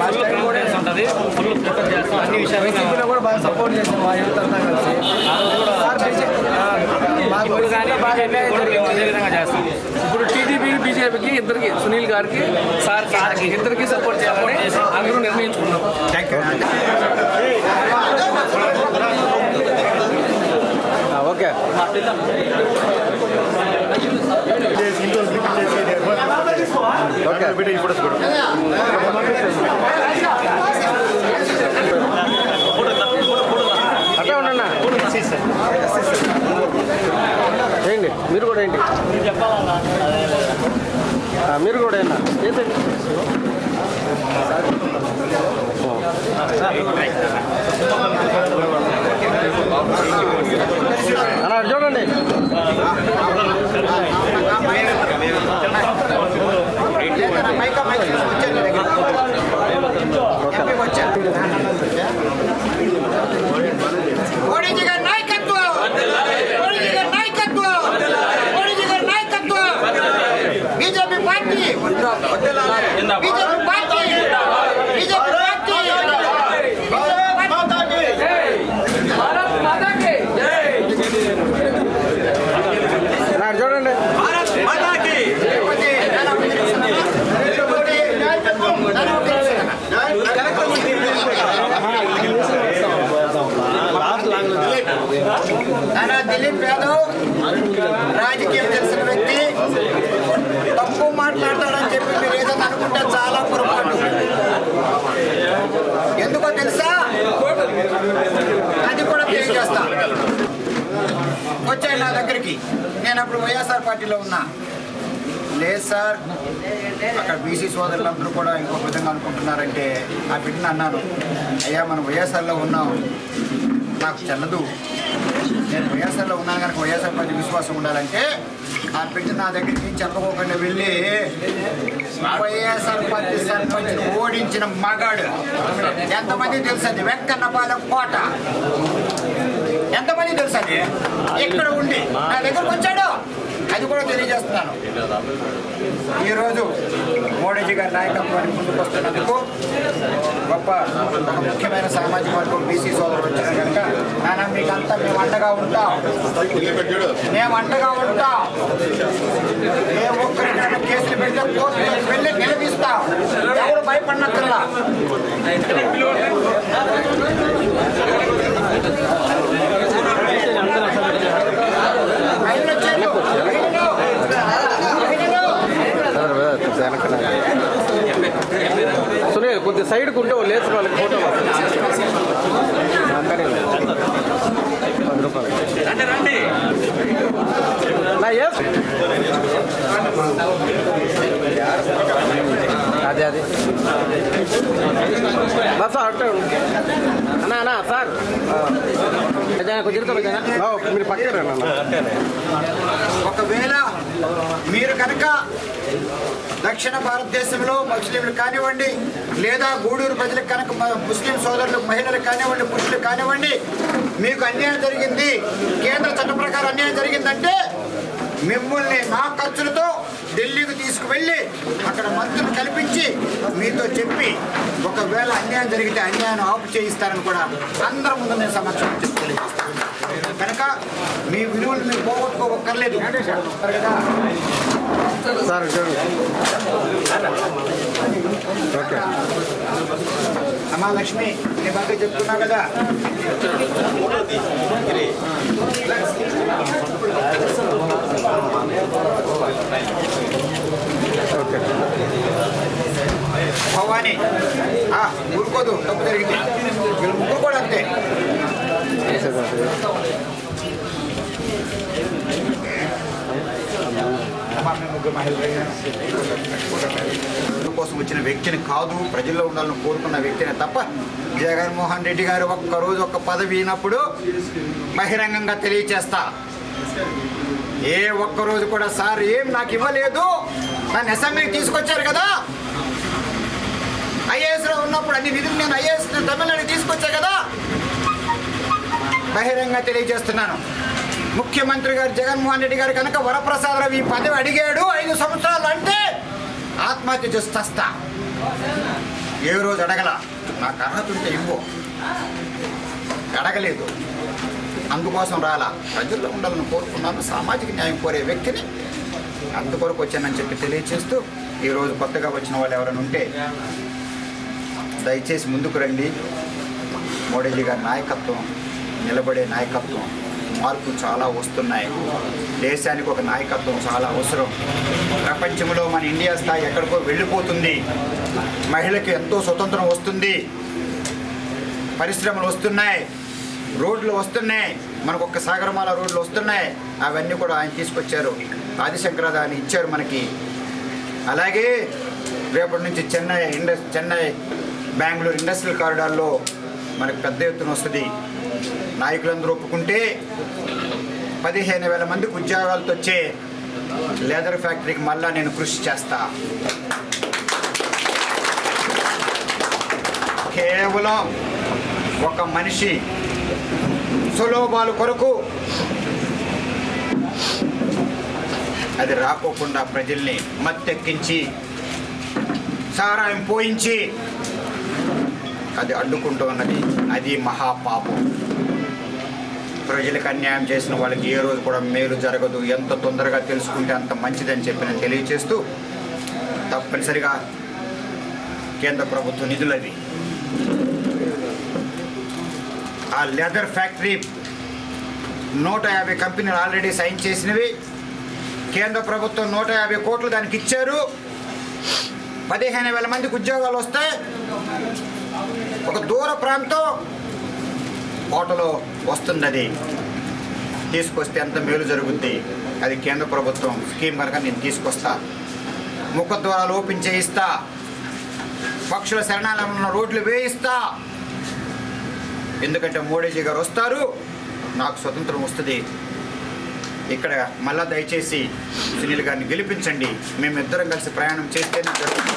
ఫుల్ కాన్ఫిడెన్స్ ఉంటుంది, ఫుల్ ఫోకస్ చేస్తాం అన్ని విషయాలు కూడా బాగా సపోర్ట్ చేస్తాం. మా యువత అంతా కలిసి ఇప్పుడు కానీ అదే విధంగా చేస్తాం. ఇప్పుడు టీడీపీ బీజేపీకి ఇద్దరికి సునీల్ గారికి సార్కి ఇద్దరికి సపోర్ట్ చేయాలని అందరూ నిర్ణయించుకున్నాం. ఓకే ఓకే అట్లా ఉన్నా ఏంటి మీరు కూడా ఏంటి మీరు కూడా ఏనా చేసేయండి. అలా చూడండి మోడీజీ గారి నాయకత్వం, మోడీజీ గారి నాయకత్వం, మోడీజీ గారి నాయకత్వం. BJP party, BJP party, BJP party, Bharat మాతాకి చూడండి నానా దిలీప్ యాదవ్ రాజకీయం తెలిసిన వ్యక్తి, తప్పు మాట్లాడతాడని చెప్పి మీరు ఏదైనా అనుకుంటే చాలా పొరపాటు. ఎందుకో తెలుసా, అది కూడా తెలియజేస్తా. వచ్చాడు నా దగ్గరికి, నేను అప్పుడు వైఎస్ఆర్ పార్టీలో ఉన్నా. లేదు సార్, అక్కడ బీసీ సోదరులందరూ కూడా ఇంకొక విధంగా అనుకుంటున్నారంటే ఆ బిడ్డను అన్నాను, అయ్యా మనం వైఎస్ఆర్లో ఉన్నాం, నాకు చెల్లదు, నేను వైఎస్ఆర్లో ఉన్నాను కనుక వైఎస్ఆర్ పార్టీ విశ్వాసం ఉండాలంటే ఆ బిడ్డ నా దగ్గరికి చెప్పకోకుండా వెళ్ళి వైఎస్ఆర్ పార్టీ సర్పంచ్ ఓడించిన మగాడు ఎంతమంది తెలుసు, అది వెంకన్నపాలెం కోట, ఎంతమంది తెలుసు, అది ఎక్కడ ఉండి నా దగ్గరకు వచ్చాడు. అది కూడా తెలియజేస్తున్నాను. ఈరోజు మోడీజీ గారి నాయకత్వాన్ని ముందుకు వస్తున్నందుకు గొప్ప ఒక ముఖ్యమైన సామాజిక వర్గం బీసీ సోదరులు వచ్చారు కనుక నాన్న మీకంతా మేము అండగా ఉంటాం, మేము అండగా ఉంటాం. ఏ ఒక్కరికైనా కేసులు పెడితే కోర్టులకు వెళ్ళి నిలదీస్తాం. ఎవరు భయపడినక్కర్లా. సునీల్ కొద్ది సైడ్కి ఉంటే లేచి వాళ్ళకి ఫోటో 10 రూపాయలు అదే అది బస్ అట్టే అన్నా సార్ మీరు పక్కన ఒకవేళ మీరు కనుక దక్షిణ భారతదేశంలో ముస్లింలు కానివ్వండి, లేదా గూడూరు ప్రజలకు కనుక ముస్లిం సోదరులకు, మహిళలకు కానివ్వండి, పురుషులకు కానివ్వండి, మీకు అన్యాయం జరిగింది, కేంద్ర చట్ట ప్రకారం అన్యాయం జరిగిందంటే మిమ్మల్ని నా ఖర్చులతో ఢిల్లీకి తీసుకువెళ్ళి అక్కడ మంత్రులు కల్పించి మీతో చెప్పి ఒకవేళ అన్యాయం జరిగితే అన్యాయం ఆపు చేయిస్తారని కూడా అందరి ముందు నేను సమక్షం తెలియజేస్తాను. కనుక మీ విలువలు మీరు పోగొట్టుకోవక్కర్లేదు కదా. సార్ ఓకే అమ్మా లక్ష్మి, నీ బాగా చెప్తున్నా కదా. ఓకే భవాని ఊరుకోదు, తప్పు జరిగింది. వీళ్ళు ముగ్గురు కూడా అంతే. కోసం వచ్చిన వ్యక్తిని కాదు, ప్రజల్లో ఉండాలని కోరుకున్న వ్యక్తిని తప్ప జగన్మోహన్ రెడ్డి గారు ఒక్కరోజు ఒక్క పదవి అయినప్పుడు బహిరంగంగా తెలియచేస్తా. ఏ ఒక్కరోజు కూడా సార్ ఏం నాకు ఇవ్వలేదు, నన్ను అసెంబ్లీకి తీసుకొచ్చారు కదా, ఐఏఎస్లో ఉన్నప్పుడు అన్ని నిధులు నేను ఐఏఎస్ తమిళనాడు తీసుకొచ్చా కదా, బహిరంగంగా తెలియజేస్తున్నాను. ముఖ్యమంత్రి గారు జగన్మోహన్ రెడ్డి గారు కనుక వరప్రసాదరావు ఈ పదవి అడిగాడు 5 సంవత్సరాలు అంటే ఆత్మహత్య చేస్తా. ఏ రోజు అడగల, నాకు అర్హత ఉంటే ఇవ్వు, అడగలేదు, అందుకోసం రాలా. ప్రజల్లో ఉండాలని కోరుకున్నాను, సామాజిక న్యాయం కోరే వ్యక్తిని, అందుకొరకు వచ్చానని చెప్పి తెలియజేస్తూ ఈరోజు కొత్తగా వచ్చిన వాళ్ళు ఎవరైనా ఉంటే దయచేసి ముందుకు రండి. మోడీజీ గారి నాయకత్వం, నిలబడే నాయకత్వం, మార్పులు చాలా వస్తున్నాయి. దేశానికి ఒక నాయకత్వం చాలా అవసరం. ప్రపంచంలో మన ఇండియా స్థాయి ఎక్కడికో వెళ్ళిపోతుంది. మహిళకి ఎంతో స్వతంత్రం వస్తుంది, పరిశ్రమలు వస్తున్నాయి, రోడ్లు వస్తున్నాయి, మనకు ఒక సాగరమాల రోడ్లు వస్తున్నాయి. అవన్నీ కూడా ఆయన తీసుకొచ్చారు, ఆదిశంకరాదాన్ని ఇచ్చారు మనకి. అలాగే రేపటి నుంచి చెన్నై బెంగళూరు ఇండస్ట్రియల్ కారిడార్లో మనకు పెద్ద ఎత్తున వస్తుంది. నాయకులందరూ ఒప్పుకుంటే 15,000 మందికి ఉద్యోగాలతో వచ్చే లెదర్ ఫ్యాక్టరీకి మళ్ళా నేను కృషి చేస్తా. కేవలం ఒక మనిషి సులోభాలు కొరకు అది రాకోకుండా ప్రజల్ని మత్తెక్కించి సారాయం పోయించి అది అడ్డుకుంటూ ఉన్నది. అది మహాపాపం. ప్రజలకు అన్యాయం చేసిన వాళ్ళకి ఏ రోజు కూడా మేలు జరగదు. ఎంత తొందరగా తెలుసుకుంటే అంత మంచిదని చెప్పి నేను తెలియజేస్తూ, తప్పనిసరిగా కేంద్ర ప్రభుత్వ నిధులవి ఆ లెదర్ ఫ్యాక్టరీ 150 కంపెనీలు ఆల్రెడీ సైన్ చేసినవి. కేంద్ర ప్రభుత్వం 150 కోట్లు దానికి ఇచ్చారు. 15,000 మందికి ఉద్యోగాలు వస్తాయి. ఒక దూర ప్రాంతం కోటలో వస్తుంది. అది తీసుకొస్తే ఎంత మేలు జరుగుద్ది. అది కేంద్ర ప్రభుత్వం స్కీమ్ కనుక నేను తీసుకొస్తా. ముఖద్వారాలు ఓపెన్ చేయిస్తా, పక్షుల శరణాలయం ఉన్న రోడ్లు వేయిస్తా. ఎందుకంటే మోడీజీ గారు వస్తారు, నాకు స్వతంత్రం వస్తుంది. ఇక్కడ మళ్ళా దయచేసి సునీల్ గారిని గెలిపించండి. మేమిద్దరం కలిసి ప్రయాణం చేస్తేనే జరుగుతుంది.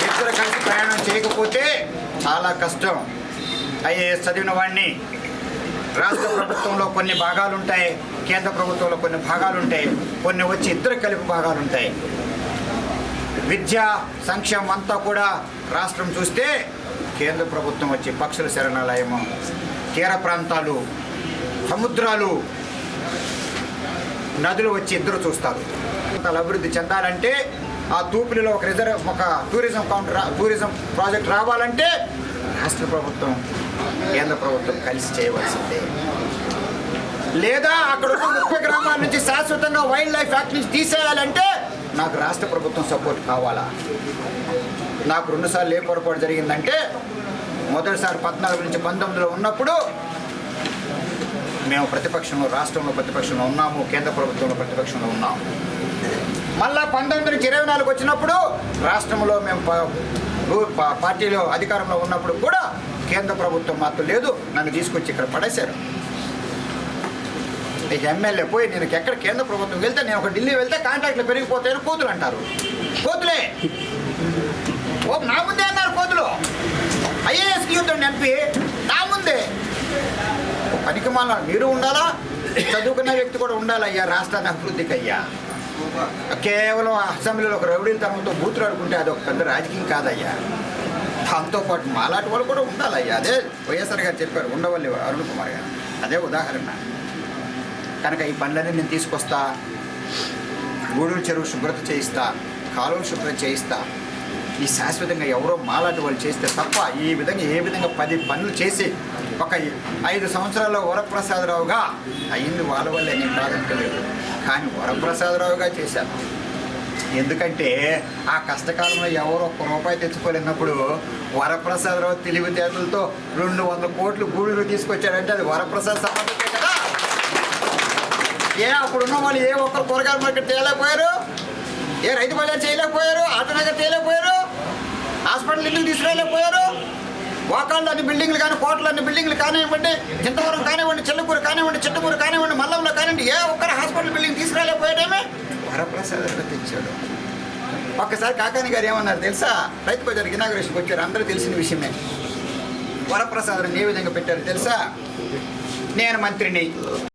ఇద్దరు కలిసి ప్రయాణం చేయకపోతే చాలా కష్టం. ఐఏఎస్ చదివిన వాడిని, రాష్ట్ర ప్రభుత్వంలో కొన్ని భాగాలు ఉంటాయి, కేంద్ర ప్రభుత్వంలో కొన్ని భాగాలు ఉంటాయి, కొన్ని వచ్చి ఇద్దరు కలిపి భాగాలు ఉంటాయి. విద్యా సంక్షేమం అంతా కూడా రాష్ట్రం చూస్తే కేంద్ర ప్రభుత్వం వచ్చి పక్షుల శరణాలయము, తీర ప్రాంతాలు, సముద్రాలు, నదులు వచ్చి ఇద్దరు చూస్తారు. అభివృద్ధి చెందాలంటే ఆ తూపిలిలో ఒక టూరిజం ప్రాజెక్ట్ రావాలంటే రాష్ట్ర ప్రభుత్వం కేంద్ర ప్రభుత్వం కలిసి చేయవలసిందే. లేదా అక్కడ ఉన్న 30 గ్రామాల నుంచి శాశ్వతంగా వైల్డ్ లైఫ్ యాక్ట్ నుంచి తీసేయాలంటే నాకు రాష్ట్ర ప్రభుత్వం సపోర్ట్ కావాలా. నాకు 2 సార్లు ఏ పొరపాటు జరిగిందంటే, మొదటిసారి 14 నుంచి 19లో ఉన్నప్పుడు మేము ప్రతిపక్షంలో, రాష్ట్రంలో ప్రతిపక్షంలో ఉన్నాము, కేంద్ర ప్రభుత్వంలో ప్రతిపక్షంలో ఉన్నాము. మళ్ళా 19 నుంచి 24 వచ్చినప్పుడు రాష్ట్రంలో మేము పార్టీలో అధికారంలో ఉన్నప్పుడు కూడా కేంద్ర ప్రభుత్వం మాత్రం లేదు, నన్ను తీసుకొచ్చి ఇక్కడ పడేశారు. ఇక ఎమ్మెల్యే పోయి నేను ఎక్కడ కేంద్ర ప్రభుత్వం వెళ్తే, నేను ఒక ఢిల్లీ వెళ్తే కాంట్రాక్ట్లు పెరిగిపోతాయని కోతులు అంటారు. కోతులే నా ముందే అన్నారు కోతులు. ఐఏఎస్కి యూత్ ఎంపీ నా ముందే. పనికి మాల మీరు ఉండాలా, చదువుకున్న వ్యక్తి కూడా ఉండాలయ్యా రాష్ట్రాన్ని అభివృద్ధికి. అయ్యా కేవలం అసెంబ్లీలో ఒక రౌడీల తరంతో బూతులు ఆడుకుంటే అది ఒక పెద్ద రాజకీయం కాదయ్యా. దాంతోపాటు మాలాంటి వాళ్ళు కూడా ఉండాలయ్యా. అదే వైఎస్ఆర్ గారు చెప్పారు, ఉండవల్లి అరుణ్ కుమార్ గారు, అదే ఉదాహరణ. కనుక ఈ పనులన్నీ నేను తీసుకొస్తా, గూడూరు చెరువు శుభ్రత చేయిస్తా, కాలువలు శుభ్రత చేయిస్తా. ఈ శాశ్వతంగా ఎవరో మాలాంటి వాళ్ళు చేస్తే తప్ప ఈ విధంగా ఏ విధంగా 10 పనులు చేసి ఒక 5 సంవత్సరాల్లో వరప్రసాదరావుగా అయింది వాళ్ళ వల్లే, నేను కాదంటలేదు. కానీ వరప్రసాదరావుగా చేశాను. ఎందుకంటే ఆ కష్టకాలంలో ఎవరో ₹1 తెచ్చుకోలేనప్పుడు వరప్రసాదరావు తెలివితేటలతో 200 కోట్లు గూడూరు తీసుకొచ్చాడంటే అది వరప్రసాద్ సమర్థతే కదా. అప్పుడున్న వాళ్ళు ఏ ఒక్కరు కూరగాయల మార్కెట్ తేలేకపోయారు, ఏ రైతు బజార్ చేయలేకపోయారు, ఆటోనగర్ చేయలేకపోయారు, హాస్పిటల్ ఇంటికి తీసుకురాలేకపోయారు. వాకాళ్ళు అన్ని బిల్డింగ్లు కానీ, కోటలు అన్ని బిల్డింగ్లు కానివ్వండి, చింతవరం కానివ్వండి, చెల్లకూరు కానివ్వండి, చిట్టకూరు కానివ్వండి, మల్లంలో కానివ్వండి, ఏ ఒక్కరు హాస్పిటల్ బిల్డింగ్ తీసుకురాలేకపోయాడేమే వరప్రసాద్ తెచ్చాడు. ఒక్కసారి కాకాని గారు ఏమన్నారు తెలుసా? రైతు బజార్ ఇనాగ్రేషన్కి వచ్చారు, అందరూ తెలిసిన విషయమే. వరప్రసాద్ ఏ విధంగా పెట్టారు తెలుసా? నేను మంత్రిని,